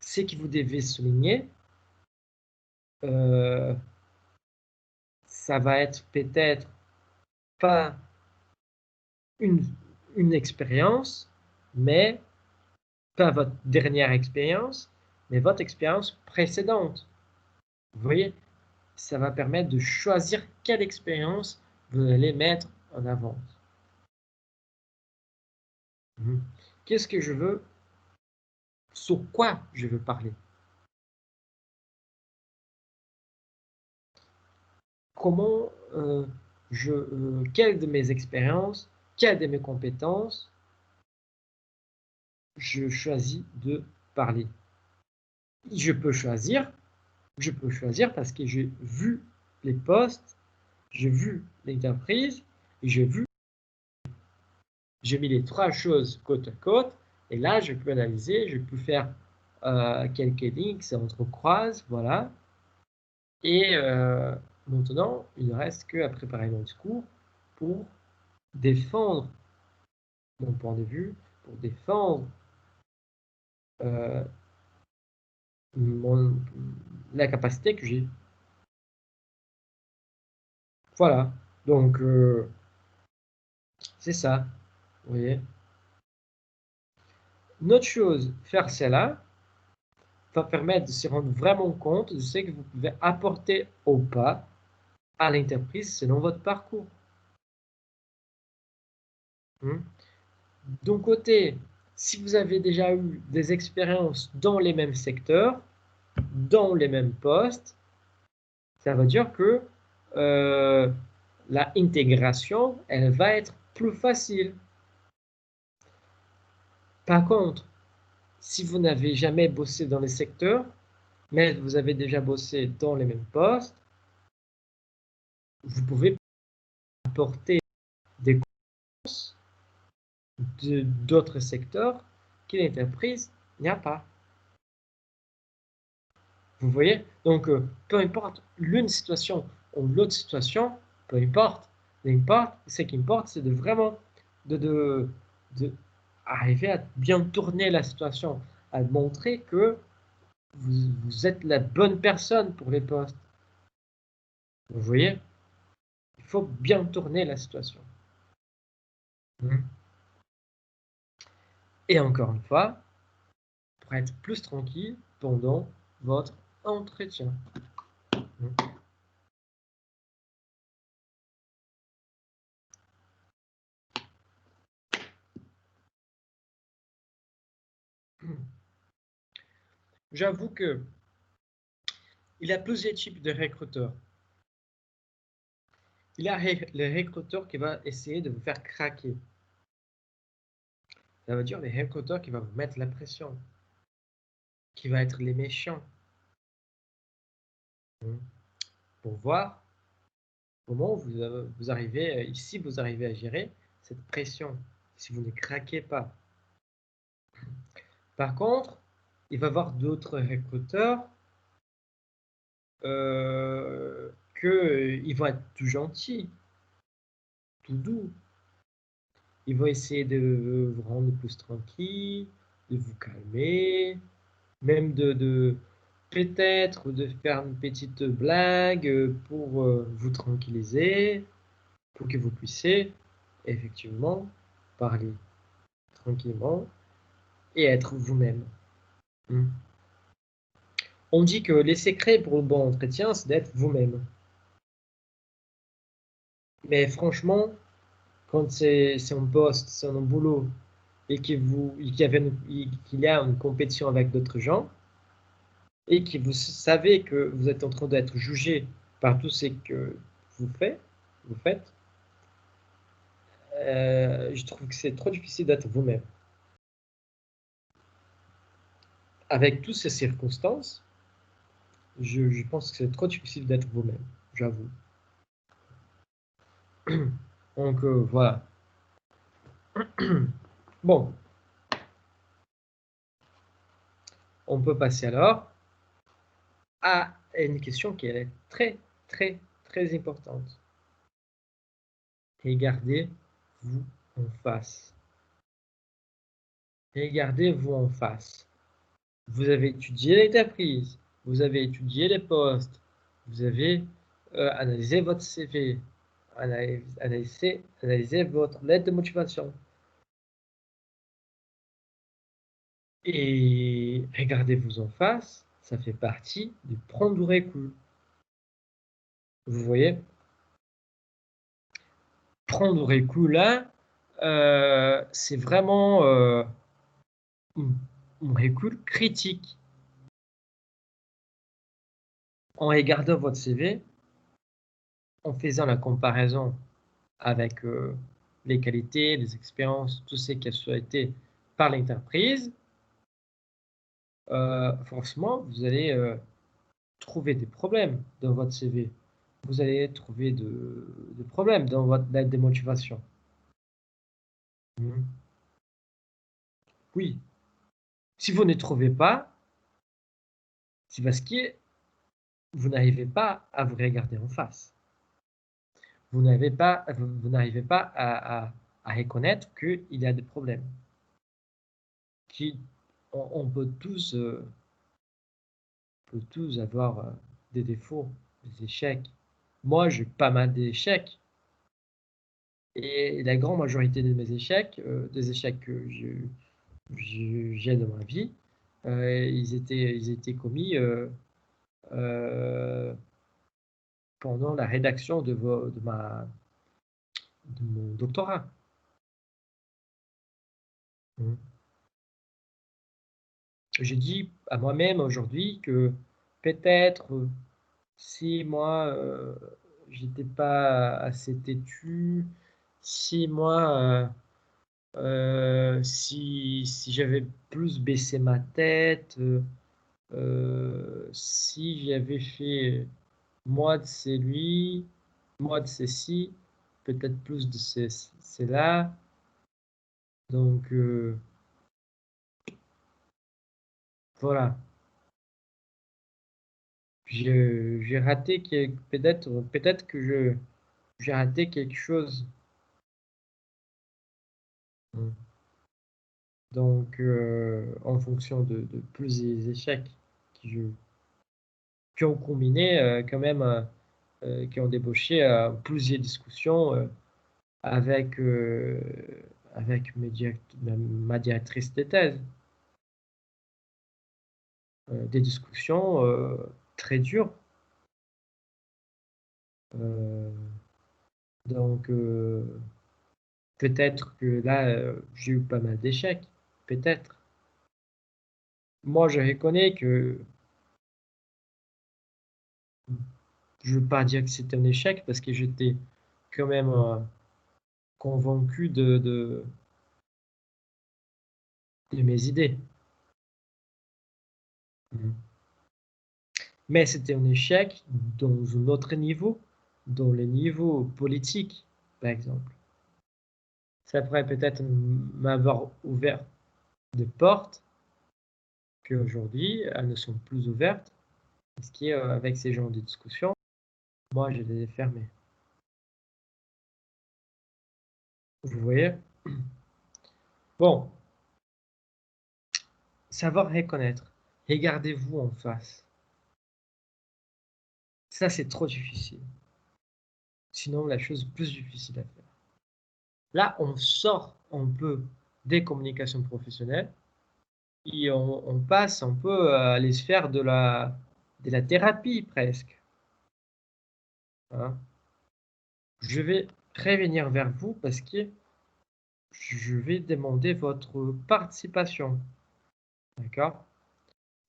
Speaker 1: ce que vous devez souligner, ça va être peut-être pas une, une expérience, mais pas votre dernière expérience, mais votre expérience précédente. Vous voyez, ça va permettre de choisir quelle expérience vous allez mettre en avant. Qu'est-ce que je veux? Sur quoi je veux parler? Comment quelle de mes expériences, quelle de mes compétences je choisis de parler? Je peux choisir parce que j'ai vu les postes, j'ai vu l'entreprise, et j'ai mis les trois choses côte à côte, et là, je peux analyser, je peux faire quelques lignes qui s'entrecroisent, voilà. Et maintenant, il ne reste qu'à préparer mon discours pour défendre mon point de vue, pour défendre euh, la capacité que j'ai. Voilà. Donc, c'est ça. Vous voyez. Une autre chose, faire cela, va permettre de se rendre vraiment compte de ce que vous pouvez apporter ou pas à l'entreprise selon votre parcours. D'un côté, si vous avez déjà eu des expériences dans les mêmes secteurs, dans les mêmes postes, ça veut dire que la intégration, elle va être plus facile. Par contre, si vous n'avez jamais bossé dans les secteurs, mais vous avez déjà bossé dans les mêmes postes, vous pouvez apporter des compétences d'autres secteurs que l'entreprise n'y a pas. Vous voyez? Donc, peu importe l'une situation ou l'autre situation, peu importe. Ce qui importe, c'est de vraiment de arriver à bien tourner la situation, à montrer que vous êtes la bonne personne pour les postes. Vous voyez? Il faut bien tourner la situation. Et encore une fois, pour être plus tranquille pendant votre entretien. J'avoue que il y a plusieurs types de recruteurs. Il y a le recruteur qui va essayer de vous faire craquer. Ça veut dire les recruteurs qui vont vous mettre la pression, qui va être les méchants. Pour voir comment vous arrivez, ici vous arrivez à gérer cette pression, si vous ne craquez pas. Par contre, il va y avoir d'autres recruteurs qu'ils vont être tout gentils, tout doux. Ils vont essayer de vous rendre plus tranquille, de vous calmer, même de peut-être de faire une petite blague pour vous tranquilliser, pour que vous puissiez effectivement parler tranquillement et être vous-même. On dit que les secrets pour le bon entretien, c'est d'être vous-même. Mais franchement, quand c'est un poste, c'est un boulot, et qu'il y a une compétition avec d'autres gens, et que vous savez que vous êtes en train d'être jugé par tout ce que vous faites, je trouve que c'est trop difficile d'être vous-même. Avec toutes ces circonstances, je pense que c'est trop difficile d'être vous-même, j'avoue. Donc voilà. Bon. On peut passer alors à une question qui est très, très, très importante. Regardez-vous en face. Regardez-vous en face. Vous avez étudié l'entreprise, vous avez étudié les postes, vous avez analysé votre CV, analysé votre lettre de motivation. Et regardez-vous en face, ça fait partie du prendre du recul. Vous voyez? Prendre du recul là, c'est vraiment un recul critique. En regardant votre CV, en faisant la comparaison avec les qualités, les expériences, tout ce qui a souhaité par l'entreprise, forcément, vous allez trouver des problèmes dans votre CV. Vous allez trouver de problèmes dans votre lettre de motivation. Oui. Si vous ne trouvez pas, c'est parce que vous n'arrivez pas à vous regarder en face. Vous n'arrivez pas à reconnaître qu'il y a des problèmes. On peut tous avoir des défauts, des échecs. Moi, j'ai pas mal d'échecs. Et la grande majorité de mes échecs, des échecs que j'ai dans ma vie, ils étaient commis pendant la rédaction de mon doctorat. Mmh. J'ai dit à moi-même aujourd'hui que peut-être, si moi, j'étais pas assez têtu, si moi, si j'avais plus baissé ma tête, si j'avais fait moi de c'est lui, moi de c'est ci, peut-être plus de c'est là, donc voilà. J'ai raté peut-être que j'ai raté quelque chose. Mmh. Donc en fonction de plusieurs échecs qui je qui ont combiné, quand même, qui ont débouché à plusieurs discussions, avec, avec ma directrice de thèse. Des discussions, très dures, heu, donc peut-être que là, j'ai eu pas mal d'échecs, peut-être. Moi, je reconnais que je veux pas dire que c'est un échec parce que j'étais quand même, convaincu de mes idées. Mmh. Mais c'était un échec dans un autre niveau, dans le niveau politique, par exemple. Ça pourrait peut-être m'avoir ouvert des portes qu'aujourd'hui, elles ne sont plus ouvertes parce qu'avec ces genres de discussions, moi, je les ai fermées. Vous voyez? Bon, savoir reconnaître. Regardez-vous en face. Ça, c'est trop difficile. Sinon, la chose plus difficile à faire. Là, on sort un peu des communications professionnelles et on passe un peu à les sphères de la thérapie presque, hein. Je vais revenir vers vous parce que je vais demander votre participation, d'accord?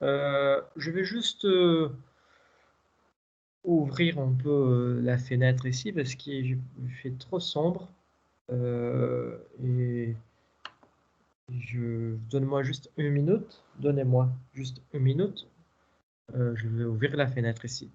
Speaker 1: Je vais juste, ouvrir un peu, la fenêtre ici parce qu'il fait trop sombre, et donne-moi juste une minute, donnez-moi juste une minute, je vais ouvrir la fenêtre ici.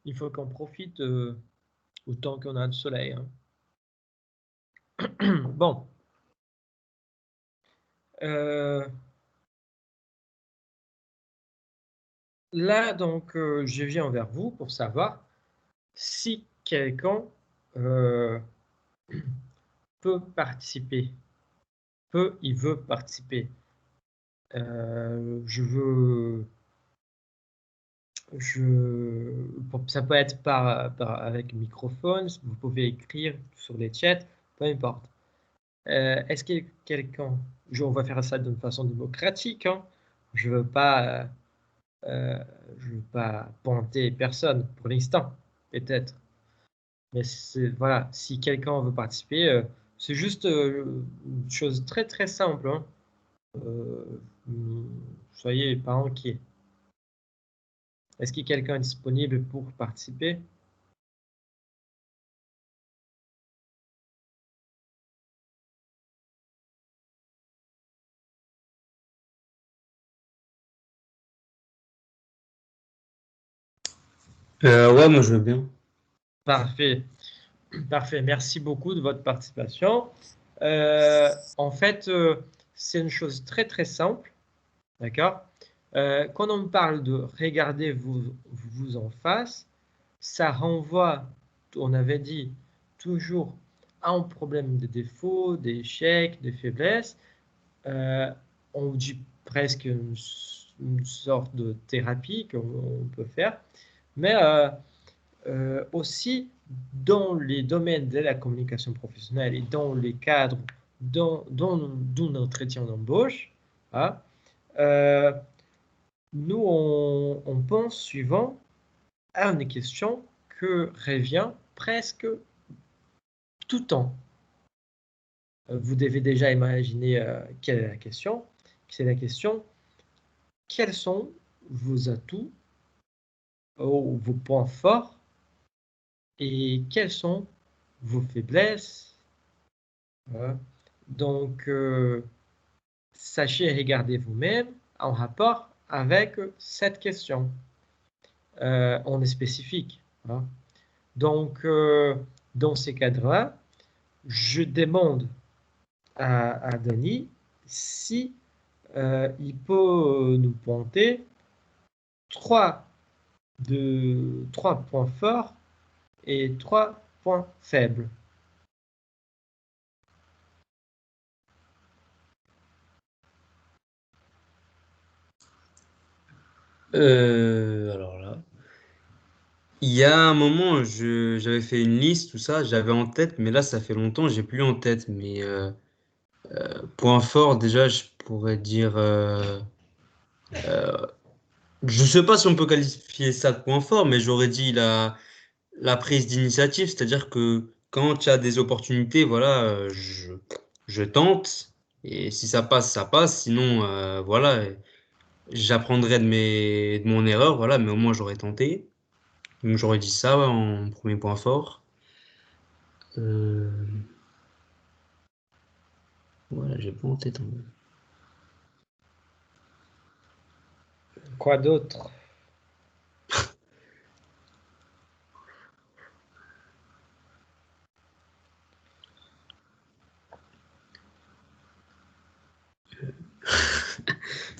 Speaker 1: Il faut qu'on profite, autant qu'on a de soleil, hein. Bon, heu, là donc, je viens vers vous pour savoir si quelqu'un, heu, peut participer, il veut participer. Je veux ça peut être avec microphone, vous pouvez écrire sur les chats, peu importe. Est-ce que quelqu'un on va faire ça d'une façon démocratique, hein. Je veux pas, je veux pas pointer personne pour l'instant, peut-être. Mais c'est voilà, si quelqu'un veut participer, c'est juste, une chose très, très simple, hein. Mmh, soyez pas inquiets. Est-ce que quelqu'un est disponible pour participer?
Speaker 2: Ouais, moi je veux bien.
Speaker 1: Parfait. Parfait. Merci beaucoup de votre participation. En fait, c'est une chose très très simple, d'accord? Quand on parle de regarder vous en face, ça renvoie, on avait dit, toujours à un problème de défaut, d'échec, de faiblesse. Euh, on dit presque une sorte de thérapie qu'on peut faire, mais aussi dans les domaines de la communication professionnelle et dans les cadres d'un entretien d'embauche, hein, euh, nous, on pense suivant à une question que revient presque tout le temps. Vous devez déjà imaginer quelle est la question. C'est la question, quels sont vos atouts ou vos points forts et quelles sont vos faiblesses. Voilà. Donc, sachez regarder vous-même en rapport avec cette question. On est spécifique. Hein. Donc, dans ces cadres-là, je demande à Denis si il peut nous pointer trois points forts et 3 points faibles.
Speaker 2: Alors là. Il y a un moment, j'avais fait une liste, tout ça, j'avais en tête, mais là, ça fait longtemps, j'ai plus en tête. Mais point fort, déjà, je pourrais dire. Je sais pas si on peut qualifier ça de point fort, mais j'aurais dit la prise d'initiative, c'est-à-dire que quand tu as des opportunités, voilà, je tente, et si ça passe, ça passe. Sinon, voilà, j'apprendrai de mon erreur, voilà, mais au moins j'aurais tenté. Donc, j'aurais dit ça ouais, en premier point fort. Euh, Voilà, j'ai pas en tête.
Speaker 1: Quoi d'autre?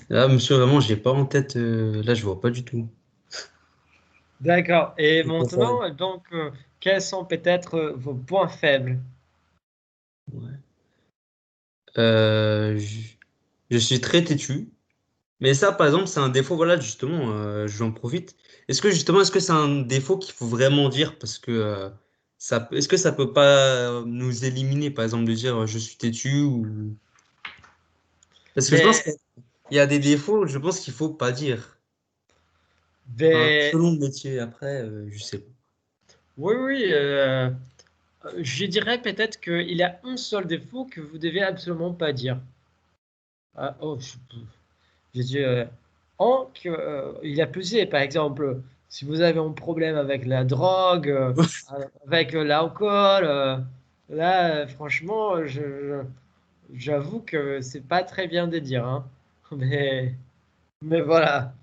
Speaker 2: Là, monsieur, vraiment, j'ai pas en tête. Là, je vois pas du tout.
Speaker 1: D'accord. Et
Speaker 2: C'est quoi ça?
Speaker 1: maintenant, donc, quels sont peut-être vos points faibles?
Speaker 2: Ouais. Euh, je, je suis très têtu. Mais ça, par exemple, c'est un défaut. Voilà, justement, j'en profite. Est-ce que c'est un défaut qu'il faut vraiment dire? Parce que est-ce que ça peut pas nous éliminer, par exemple, de dire je suis têtu ou... Parce que je pense
Speaker 1: Ben,
Speaker 2: qu'il y a des défauts, je pense qu'il faut pas dire. Enfin,
Speaker 1: ben,
Speaker 2: selon le métier, après, je sais pas.
Speaker 1: oui, oui. Je dirais peut-être qu'il y a un seul défaut que vous devez absolument pas dire. Ah, oh, je dis, il y a plusieurs. Par exemple, si vous avez un problème avec la drogue, avec l'alcool, là, franchement, j'avoue que c'est pas très bien de dire, hein. Mais, mais voilà.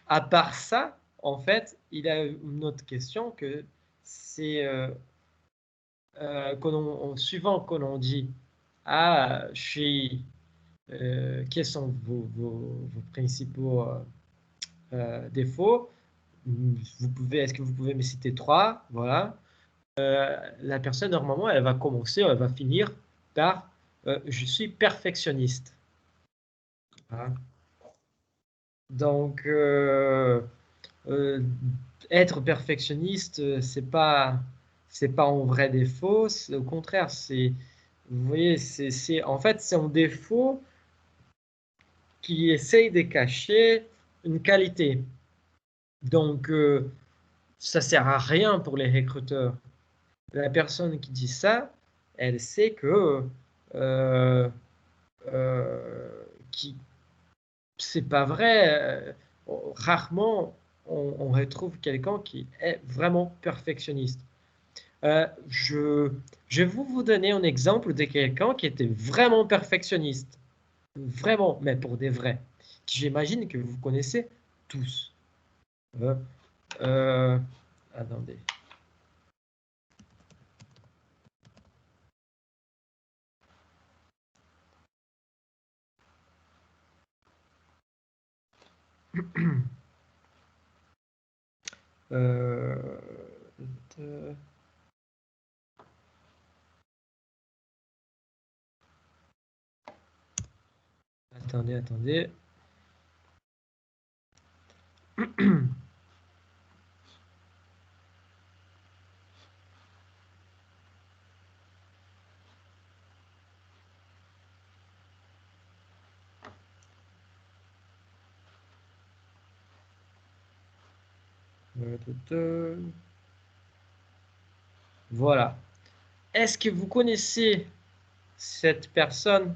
Speaker 1: À part ça, en fait, il y a une autre question que c'est suivant qu'on on dit ah quels sont vos principaux défauts. Est-ce que vous pouvez me citer trois? Voilà. La personne normalement elle va commencer, elle va finir par je suis perfectionniste. Hein. Donc euh, être perfectionniste, c'est pas un vrai défaut. Au contraire, vous voyez, en fait c'est un défaut qui essaye de cacher une qualité. Donc ça sert à rien pour les recruteurs. La personne qui dit ça, elle sait que euh, euh, qui c'est pas vrai. Rarement on retrouve quelqu'un qui est vraiment perfectionniste. Je vais vous donner un exemple de quelqu'un qui était vraiment perfectionniste. Vraiment, mais pour des vrais. J'imagine que vous connaissez tous. Euh, euh, Attendez. Euh, Attendez, attendez. Voilà. Est-ce que vous connaissez cette personne?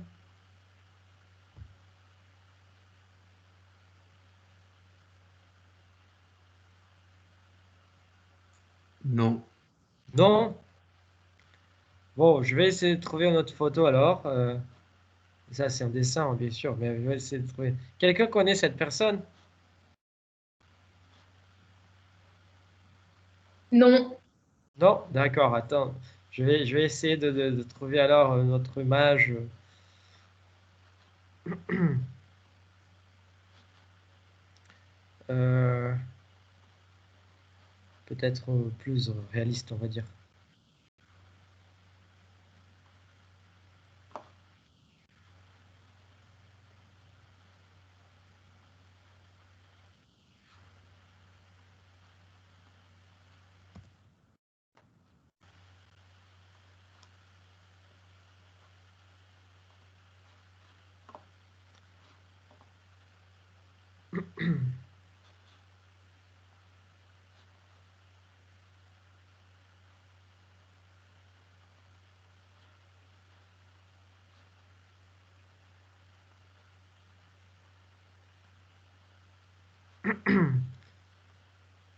Speaker 2: Non.
Speaker 1: Non? Bon, je vais essayer de trouver une autre photo alors. Ça, c'est un dessin, bien sûr, mais je vais essayer de trouver. Quelqu'un connaît cette personne?
Speaker 3: Non.
Speaker 1: Non? D'accord, attends. Je vais essayer de trouver alors notre image. Euh, Peut-être plus réaliste, on va dire.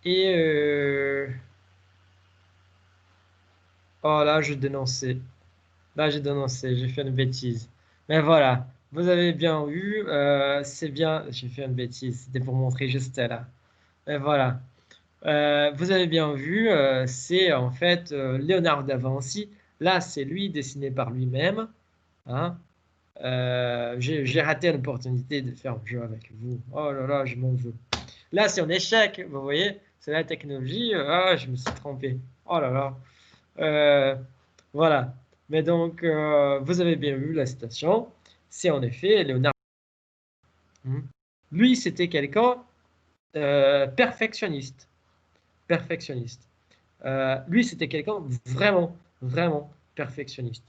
Speaker 1: Et oh là, je dénonçais. Là, j'ai dénoncé, j'ai fait une bêtise. Mais voilà, vous avez bien vu, c'est bien, j'ai fait une bêtise, c'était pour montrer juste là. Mais voilà, vous avez bien vu, c'est en fait Léonard da Vinci. Là, c'est lui dessiné par lui-même. Hein. J'ai raté l'opportunité de faire un jeu avec vous. Oh là là, je m'en veux. Là, c'est un échec, vous voyez, c'est la technologie. Ah, je me suis trompé. Oh là là. Euh, voilà. Mais donc, vous avez bien vu la citation. C'est en effet Léonard. Hmm. Lui, c'était quelqu'un perfectionniste. Perfectionniste. Lui, c'était quelqu'un vraiment, vraiment perfectionniste.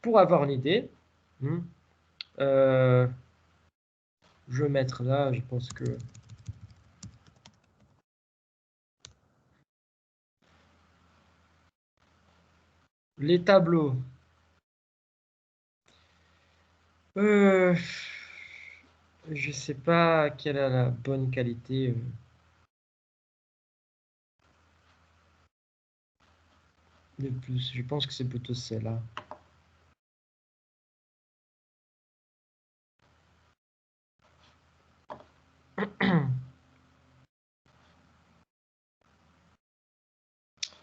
Speaker 1: Pour avoir une idée, hmm, euh, je vais mettre là, je pense que les tableaux. Euh, je sais pas quelle est la bonne qualité. De plus, je pense que c'est plutôt celle-là.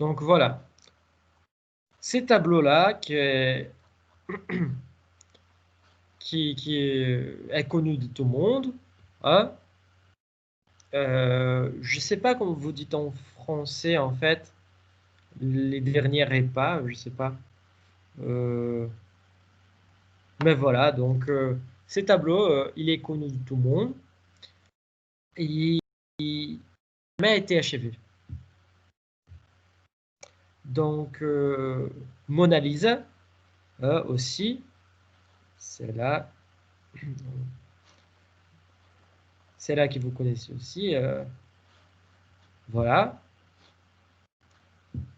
Speaker 1: Donc voilà, ces tableaux-là qui est connu de tout le monde, hein, je ne sais pas comment vous dites en français en fait, les derniers repas, je ne sais pas. Euh, mais voilà, donc ces tableaux, il est connu de tout le monde et il n'a jamais été achevé. Donc Mona Lisa aussi, c'est là. C'est là que vous connaissez aussi. Voilà.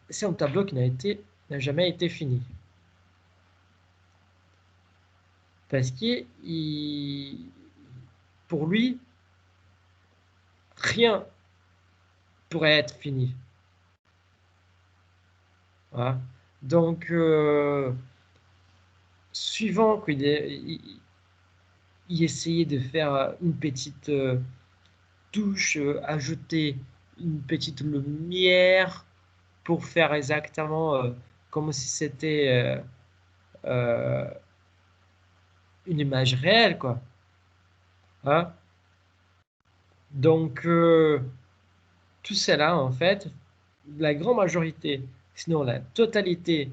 Speaker 1: C'est un tableau qui n'a jamais été fini. Parce que pour lui, rien pourrait être fini. Voilà. Donc, suivant il essayait de faire une petite touche, ajouter une petite lumière pour faire exactement comme si c'était une image réelle, quoi. Hein? Donc, tout cela, en fait, la grande majorité, sinon la totalité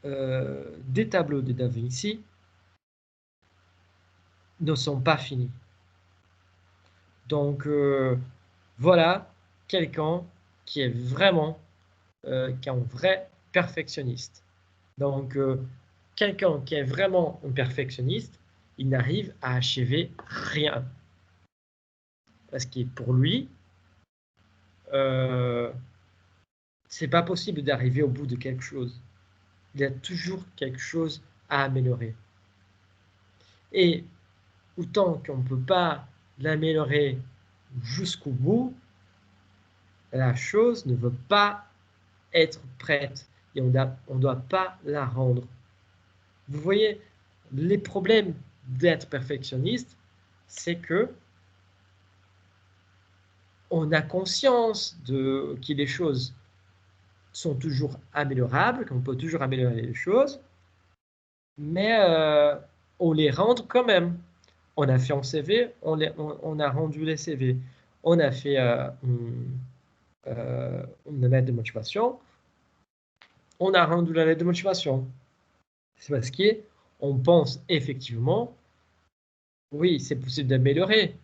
Speaker 1: des tableaux de Da Vinci ne sont pas finis. Donc, voilà quelqu'un qui est vraiment, qui est un vrai perfectionniste. Donc, quelqu'un qui est vraiment un perfectionniste, il n'arrive à achever rien. Parce que pour lui, c'est pas possible d'arriver au bout de quelque chose. Il y a toujours quelque chose à améliorer. Et autant qu'on ne peut pas l'améliorer jusqu'au bout, la chose ne veut pas être prête et on ne doit pas la rendre. Vous voyez, les problèmes d'être perfectionniste, c'est que on a conscience que les choses sont toujours améliorables, qu'on peut toujours améliorer les choses, mais on les rend quand même. On a fait un CV, on a rendu les CV. On a fait une lettre de motivation, on a rendu la lettre de motivation. C'est parce qu'on pense effectivement, oui, c'est possible d'améliorer,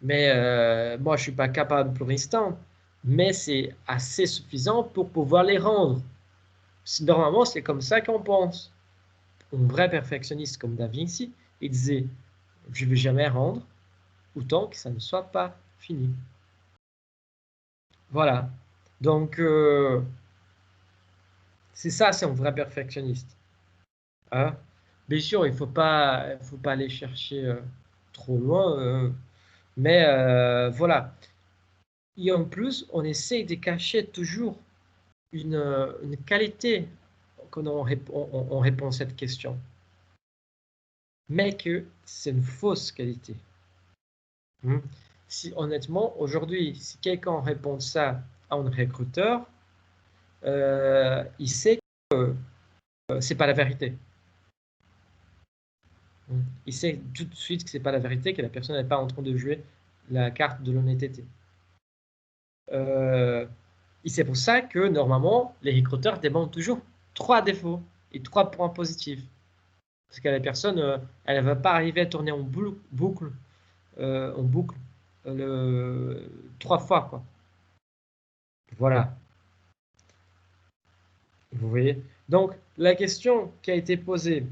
Speaker 1: mais moi, je ne suis pas capable pour l'instant, mais c'est assez suffisant pour pouvoir les rendre. Normalement, c'est comme ça qu'on pense. Un vrai perfectionniste comme Da Vinci, il disait, je ne vais jamais rendre, autant que ça ne soit pas fini. Voilà. Donc, c'est ça, c'est un vrai perfectionniste. Hein? Bien sûr, il faut pas aller chercher trop loin, mais voilà. Et en plus, on essaie de cacher toujours une qualité quand on répond à cette question, mais que c'est une fausse qualité. Si honnêtement, aujourd'hui, si quelqu'un répond ça à un recruteur, il sait que c'est pas la vérité. Il sait tout de suite que c'est pas la vérité, que la personne n'est pas en train de jouer la carte de l'honnêteté. Et c'est pour ça que normalement, les recruteurs demandent toujours 3 défauts et 3 points positifs. Parce que la personne, elle ne va pas arriver à tourner en boucle 3 fois, quoi. Voilà. Vous voyez? Donc, la question qui a été posée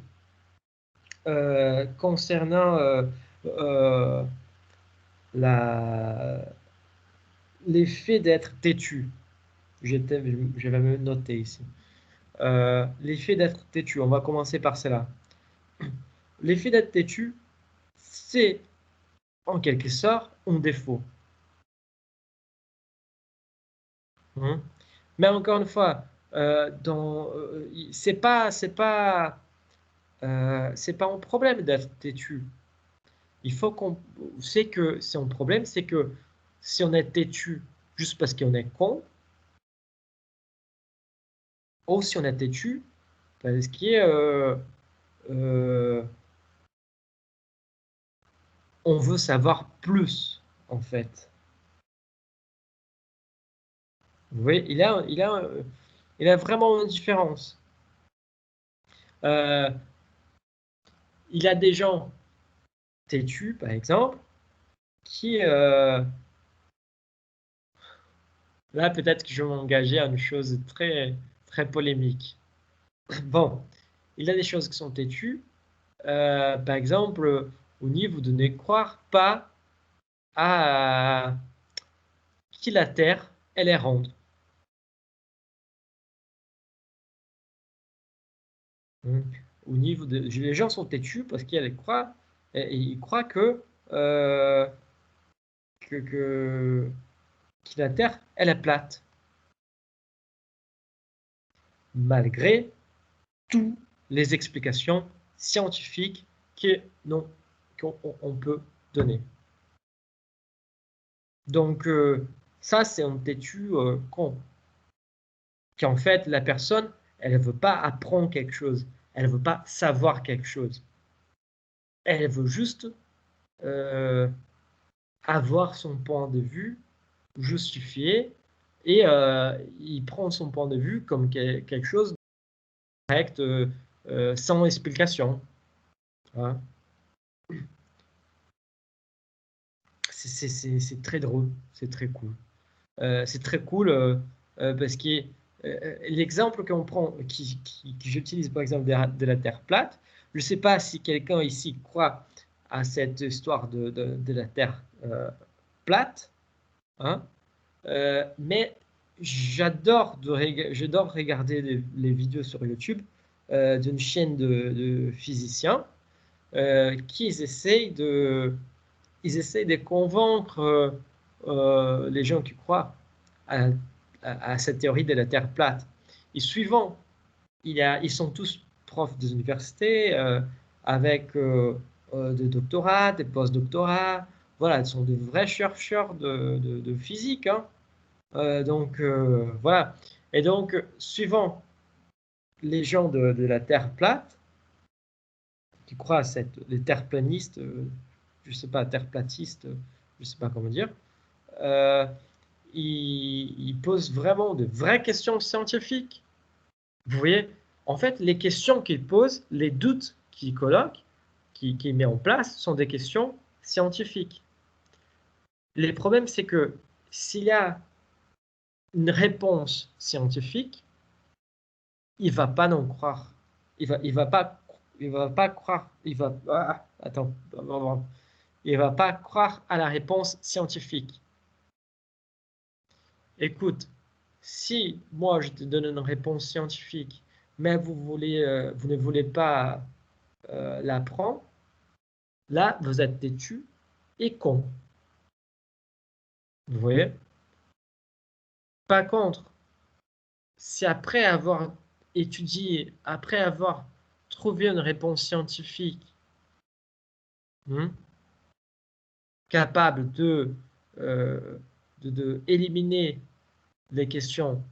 Speaker 1: concernant l'effet d'être têtu, j'avais même noté ici. L'effet d'être têtu, on va commencer par cela. L'effet d'être têtu, c'est en quelque sorte un défaut. Mais encore une fois, c'est pas un problème d'être têtu. Il faut qu'on sait que c'est un problème, c'est que si on est têtu juste parce qu'on est con, ou si on est têtu parce qu'on veut savoir plus, en fait. Vous voyez, il a vraiment une différence. Il y a des gens têtus, par exemple, qui, là, peut-être que je vais m'engager à une chose très, très polémique. Bon, il y a des choses qui sont têtues. Par exemple, au niveau de ne croire pas à que la Terre, elle est ronde. Au niveau de, les gens sont têtus parce qu'ils croient, ils croient euh, que la Terre, elle est plate. Malgré toutes les explications scientifiques qu'on peut donner. Donc, Ça, c'est un têtu con. Qu'en fait, la personne, elle ne veut pas apprendre quelque chose. Elle ne veut pas savoir quelque chose. Elle veut juste avoir son point de vue justifié et il prend son point de vue comme quelque chose de direct, sans explication. Hein. C'est très drôle, c'est très cool. C'est très cool parce que l'exemple qu'on prend, que j'utilise par exemple de la Terre plate, je ne sais pas si quelqu'un ici croit à cette histoire de la Terre plate, hein, mais j'adore regarder les vidéos sur YouTube d'une chaîne de physiciens qui ils essayent de convaincre les gens qui croient à, à cette théorie de la Terre plate. Et suivant, ils sont tous profs des universités avec des doctorats, des post-doctorats. Voilà, ils sont de vrais chercheurs de physique. Hein. Donc, voilà. Et donc, suivant les gens de la Terre plate, qui croient à les terraplanistes, je ne sais pas, terreplatistes, je ne sais pas comment dire, euh, ils posent vraiment de vraies questions scientifiques. Vous voyez, en fait, les questions qu'ils posent, les doutes qu'ils colloquent, qu'ils mettent en place, sont des questions scientifiques. Le problème, c'est que s'il y a une réponse scientifique, il va pas non croire. Il va pas croire. Attends. Il va pas croire à la réponse scientifique. Écoute, si moi je te donne une réponse scientifique, mais vous ne voulez pas la prendre, là vous êtes têtu et con. Vous voyez? Par contre, si après avoir étudié, après avoir trouvé une réponse scientifique capable de éliminer les questions,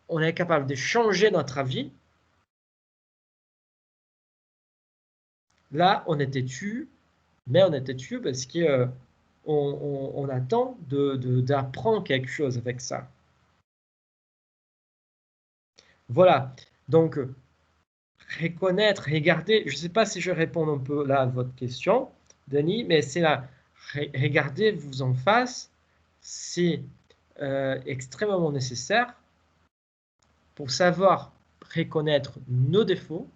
Speaker 1: on est capable de changer notre avis, là on est têtu, mais on est têtu parce que on attend d'apprendre quelque chose avec ça. Voilà, donc reconnaître, regarder, je ne sais pas si je réponds un peu là à votre question, Denis, mais c'est là, regardez vous en face, c'est extrêmement nécessaire pour savoir reconnaître nos défauts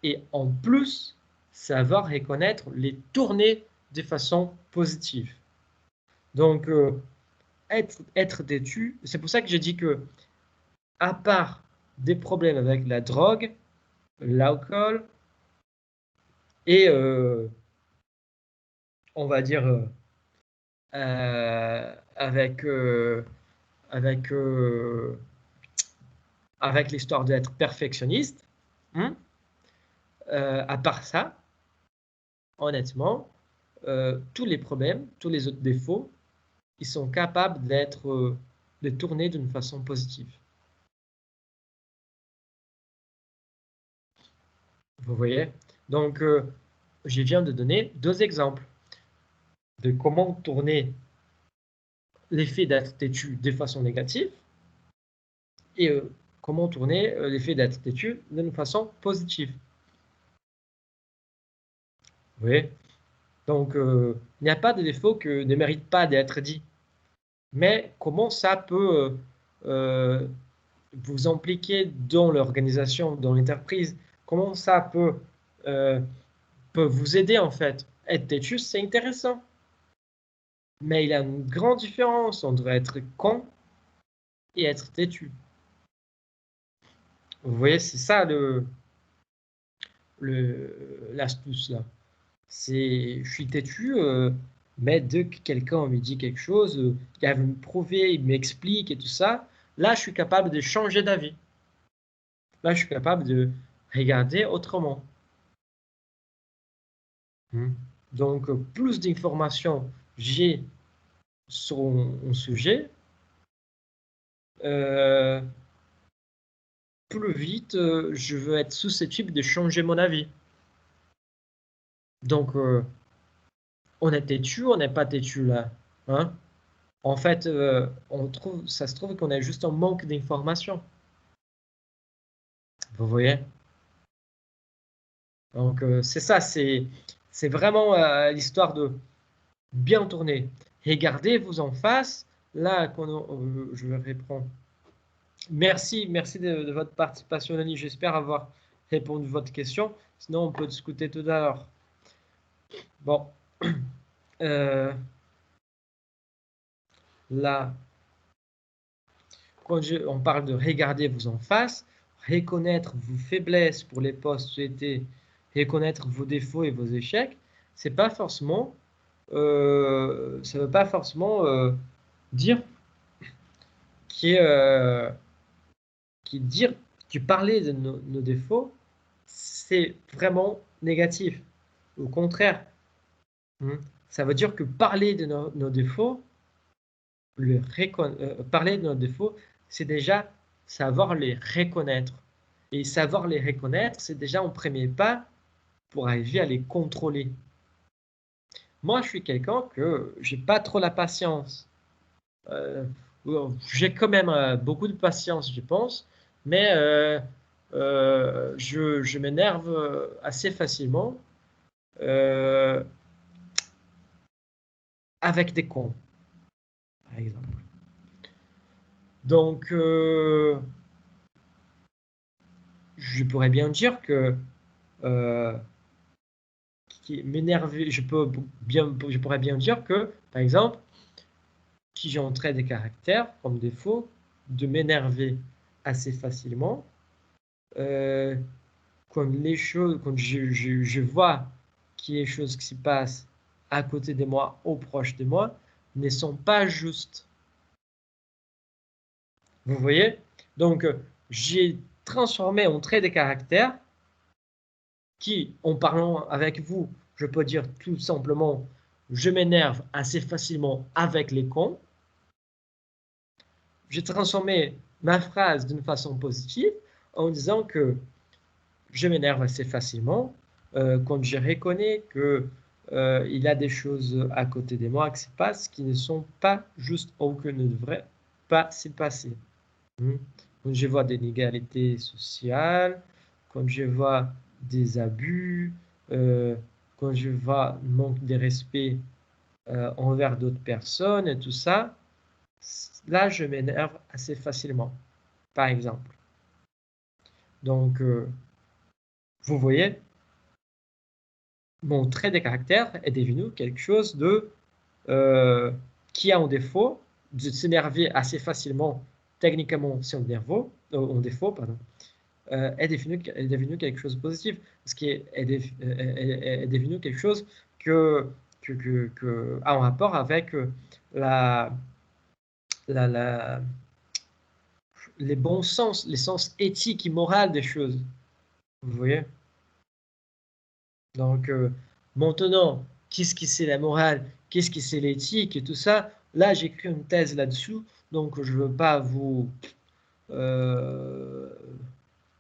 Speaker 1: et en plus savoir reconnaître les tourner de façon positive. Donc, être têtu, c'est pour ça que j'ai dit que, à part des problèmes avec la drogue, l'alcool et on va dire avec avec l'histoire d'être perfectionniste, hein, à part ça, honnêtement, tous les problèmes, tous les autres défauts, ils sont capables d'être tournés d'une façon positive. Vous voyez? Donc, je viens de donner 2 exemples de comment tourner l'effet d'être têtu de façon négative et comment tourner l'effet d'être têtu d'une façon positive. Vous voyez? Donc, il n'y a pas de défaut que ne mérite pas d'être dit. Mais comment ça peut vous impliquer dans l'organisation, dans l'entreprise? Comment ça peut vous aider en fait? Être têtu, c'est intéressant. Mais il y a une grande différence entre être con et être têtu. Vous voyez, c'est ça l'astuce là. Je suis têtu, mais dès que quelqu'un me dit quelque chose, il va me prouver, il m'explique et tout ça, là, je suis capable de changer d'avis. Là, je suis capable de regarder autrement. Donc, plus d'informations j'ai sur un sujet, plus vite je veux être susceptible de changer mon avis. Donc, on est têtu, on n'est pas têtu là. Hein? En fait, ça se trouve qu'on a juste un manque d'informations. Vous voyez? Donc, c'est ça, c'est vraiment l'histoire de bien tourner. Regardez-vous en face. Là, je vais répondre. Merci de votre participation, Denis. J'espère avoir répondu à votre question. Sinon, on peut discuter tout à l'heure. Bon. Là, quand on parle de regarder-vous en face, reconnaître vos faiblesses pour les postes souhaités, reconnaître vos défauts et vos échecs, c'est pas forcément, ça ne veut pas forcément dire que parler de nos défauts, c'est vraiment négatif. Au contraire, ça veut dire que parler de nos défauts, parler de nos défauts, c'est déjà savoir les reconnaître. Et savoir les reconnaître, c'est déjà un premier pas pour arriver à les contrôler. Moi, je suis quelqu'un que j'ai pas trop la patience. J'ai quand même beaucoup de patience, je pense, mais je m'énerve assez facilement avec des cons, par exemple. Donc, je pourrais bien dire que m'énerver, je pourrais bien dire que, par exemple, qui j'ai un trait de caractère comme défaut de m'énerver assez facilement. Quand je vois qu'il y a des choses qui se passent à côté de moi ou proche de moi, ne sont pas justes. Vous voyez? Donc, j'ai transformé un trait de caractère qui, en parlant avec vous, je peux dire tout simplement, je m'énerve assez facilement avec les cons. J'ai transformé ma phrase d'une façon positive en disant que je m'énerve assez facilement quand je reconnais que il y a des choses à côté de moi qui se passent qui ne sont pas justes ou que ne devraient pas se passer. Quand je vois des inégalités sociales, quand je vois des abus, quand je vois manque de respect envers d'autres personnes et tout ça, là je m'énerve assez facilement, par exemple. Donc, vous voyez, mon trait de caractère est devenu quelque chose qui a un défaut de s'énerver assez facilement, techniquement, si on défaut, pardon, est devenu quelque chose de positif, ce qui est devenu quelque chose a un rapport avec la, les bons sens, les sens éthiques et moraux des choses. Vous voyez? Donc, maintenant, qu'est-ce que c'est la morale? Qu'est-ce que c'est l'éthique et tout ça? Là, j'écris une thèse là-dessus, donc je ne veux pas euh,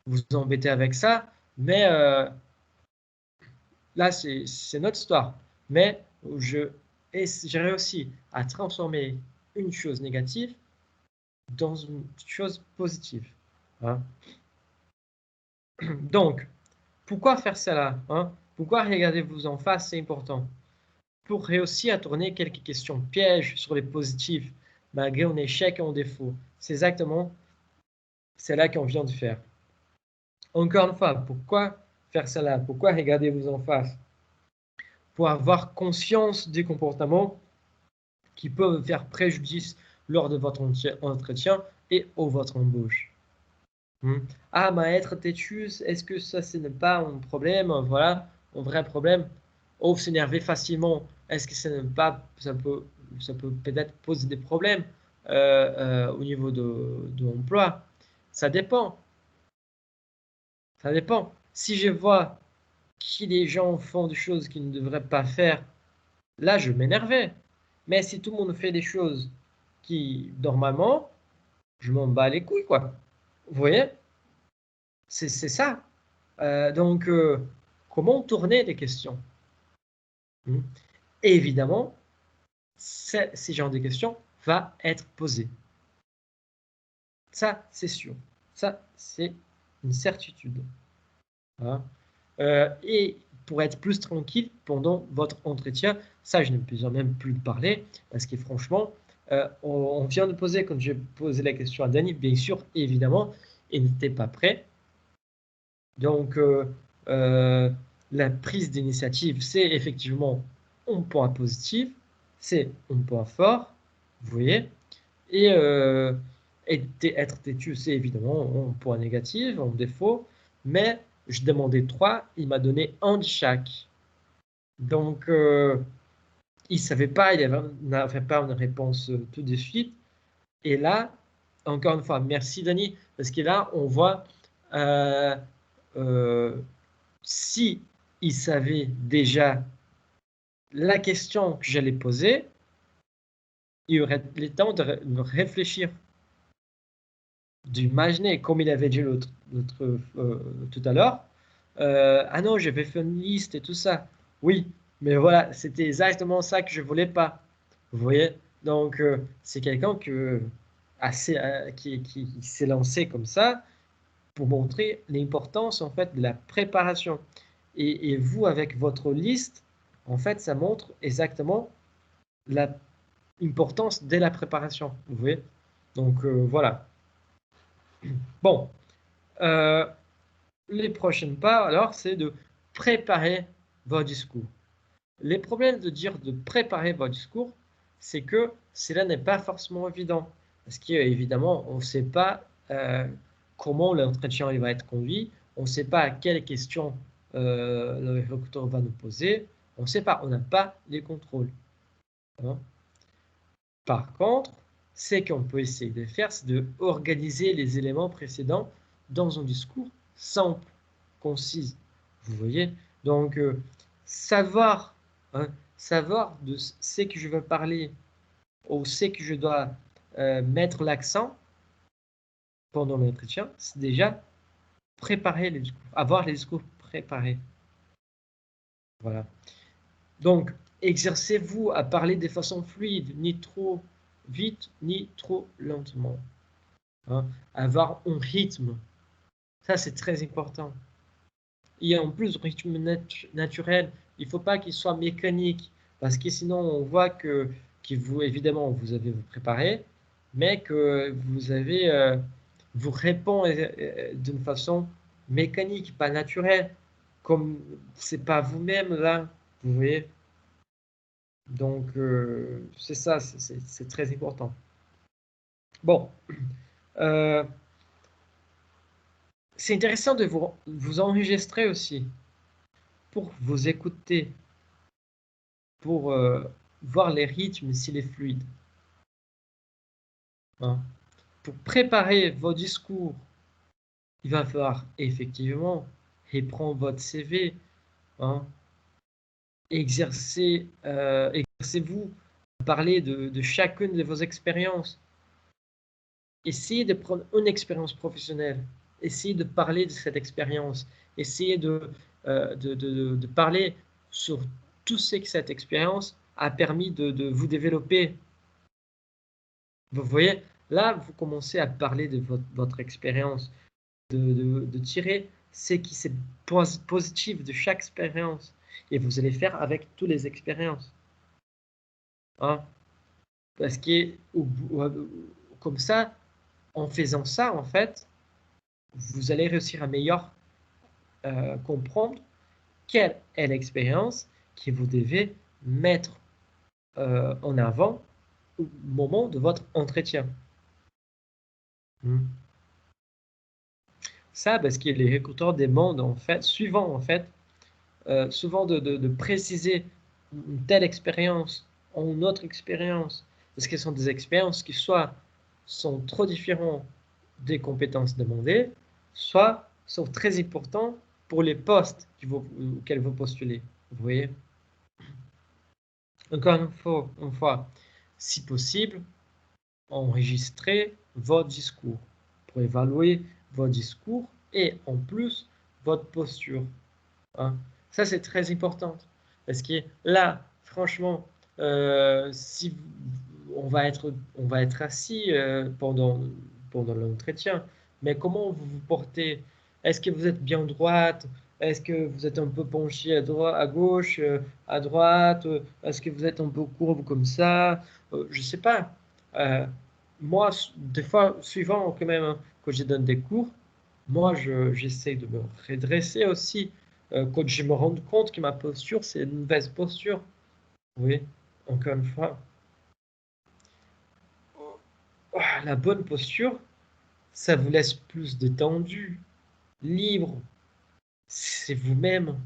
Speaker 1: vous embêter avec ça, mais là, c'est notre histoire. Mais j'ai réussi à transformer une chose négative dans une chose positive. Hein. Donc, pourquoi faire cela? Hein? Pourquoi regardez-vous en face? C'est important. Pour réussir à tourner quelques questions pièges sur les positifs, malgré un échec et un défaut. C'est exactement cela qu'on vient de faire. Encore une fois, pourquoi faire cela? Pourquoi regardez-vous en face? Pour avoir conscience des comportements qui peuvent faire préjudice lors de votre entretien et ou votre embauche. Ah, mais être têtu, est-ce que ça, ce n'est pas un problème? Voilà, un vrai problème. Ou s'énerver facilement, est-ce que ça peut peut-être poser des problèmes au niveau de l'emploi? Ça dépend. Ça dépend. Si je vois que les gens font des choses qu'ils ne devraient pas faire, là, je m'énervais. Mais si tout le monde fait des choses qui, normalement, je m'en bats les couilles, quoi. Vous voyez? C'est ça. Donc, comment tourner les questions? Et évidemment, ces genres de questions va être posées. Ça, c'est sûr. Ça, c'est une certitude. Hein. Et pour être plus tranquille pendant votre entretien, ça, je n'ai besoin même plus de parler, parce que franchement, on vient de poser, quand j'ai posé la question à Dany, bien sûr, évidemment, il n'était pas prêt. Donc, la prise d'initiative, c'est effectivement un point positif, c'est un point fort, vous voyez, et être têtu, c'est évidemment un point négatif, un défaut, mais je demandais 3, il m'a donné un de chaque. Donc, il ne savait pas, il n'avait pas une réponse tout de suite. Et là, encore une fois, merci Dany, parce que là, on voit si il savait déjà la question que j'allais poser, il aurait le temps de réfléchir, d'imaginer, comme il avait dit tout à l'heure. Ah non, j'avais fait une liste et tout ça. Oui, mais voilà, c'était exactement ça que je voulais pas. Vous voyez? Donc, c'est quelqu'un qui s'est lancé comme ça pour montrer l'importance en fait de la préparation. Et vous, avec votre liste, en fait, ça montre exactement l'importance de la préparation. Vous voyez? Donc, voilà. Bon, les prochains pas, alors, c'est de préparer votre discours. Les problèmes de dire de préparer votre discours, c'est que cela n'est pas forcément évident. Parce qu'évidemment, on ne sait pas comment l'entretien va être conduit, on ne sait pas quelles questions le recruteur va nous poser, on ne sait pas, on n'a pas les contrôles. Hein. Par contre, ce qu'on peut essayer de faire, c'est d'organiser les éléments précédents dans un discours simple, concis. Vous voyez? Donc, savoir, hein, savoir de ce que je veux parler ou ce que je dois mettre l'accent pendant l'entretien, c'est déjà préparer les discours, avoir les discours préparés. Voilà. Donc, exercez-vous à parler de façon fluide, ni trop vite, ni trop lentement. Hein. Avoir un rythme, ça c'est très important. Et en plus, rythme naturel, il ne faut pas qu'il soit mécanique, parce que sinon on voit que vous, évidemment, vous avez vous préparé, mais que vous répond d'une façon mécanique, pas naturelle, comme c'est pas vous-même là, vous voyez. Donc c'est ça, c'est très important. Bon, c'est intéressant de vous enregistrer aussi pour vous écouter, pour voir les rythmes, s'il est fluide. Hein. Pour préparer vos discours, il va falloir effectivement reprendre votre CV, hein. Exercez-vous à parler de chacune de vos expériences. Essayez de prendre une expérience professionnelle. Essayez de parler de cette expérience. Essayez de parler sur tout ce que cette expérience a permis de vous développer. Vous voyez, là, vous commencez à parler de votre expérience, de tirer ce qui est positif de chaque expérience. Et vous allez faire avec toutes les expériences. Hein? Parce que comme ça, en faisant ça, en fait, vous allez réussir à meilleur comprendre quelle est l'expérience que vous devez mettre en avant au moment de votre entretien. Ça, parce que les recruteurs demandent en fait, souvent de préciser une telle expérience en une autre expérience, parce que ce sont des expériences qui soit sont trop différentes des compétences demandées, soit sont très importantes pour les postes auxquels vous postulez. Vous voyez? Encore une fois, si possible, enregistrez votre discours pour évaluer votre discours et en plus votre posture. Hein. Ça, c'est très important. Parce que là, franchement, si on va être assis pendant l'entretien, mais comment vous vous portez? Est-ce que vous êtes bien droite? Est-ce que vous êtes un peu penché à gauche, à droite? Est-ce que vous êtes un peu courbe comme ça? Je ne sais pas. Euh, moi, des fois, suivant quand même, hein, quand je donne des cours, moi, j'essaie de me redresser aussi quand je me rends compte que ma posture, c'est une mauvaise posture. Oui, encore une fois, la bonne posture, ça vous laisse plus détendu, libre. C'est vous-même.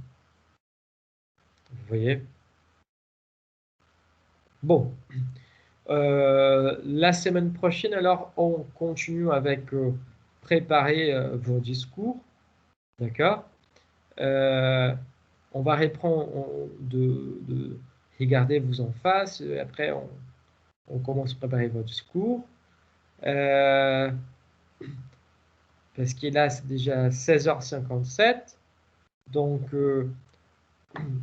Speaker 1: Vous voyez? Bon, la semaine prochaine, alors, on continue avec préparer vos discours. D'accord? Euh, on va reprendre de regarder vous en face. Après, on commence à préparer votre discours. Parce que là, c'est déjà 16h57. Donc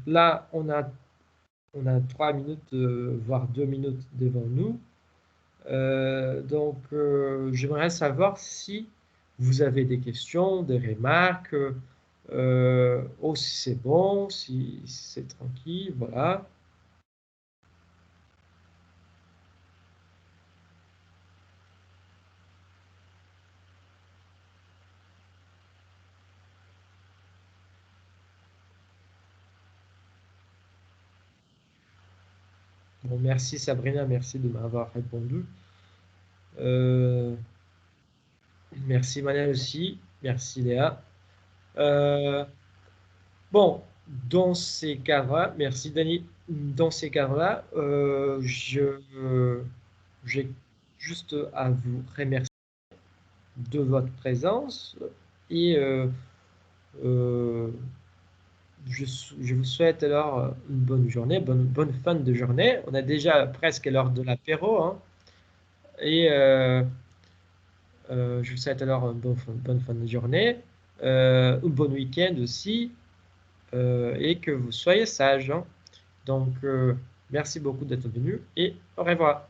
Speaker 1: là, on a 3 minutes, voire 2 minutes devant nous. Donc, j'aimerais savoir si vous avez des questions, des remarques, si c'est bon, si c'est tranquille, voilà. Bon, merci Sabrina, merci de m'avoir répondu. Merci Manel aussi, merci Léa. Bon, dans ces cas-là, merci Dani. Dans ces cas-là, j'ai juste à vous remercier de votre présence et euh, je vous souhaite alors une bonne journée, bonne fin de journée. On a déjà presque l'heure de l'apéro, hein, et je vous souhaite alors une bonne fin de journée, un bon week-end aussi, et que vous soyez sages. Hein. Donc, merci beaucoup d'être venu et au revoir.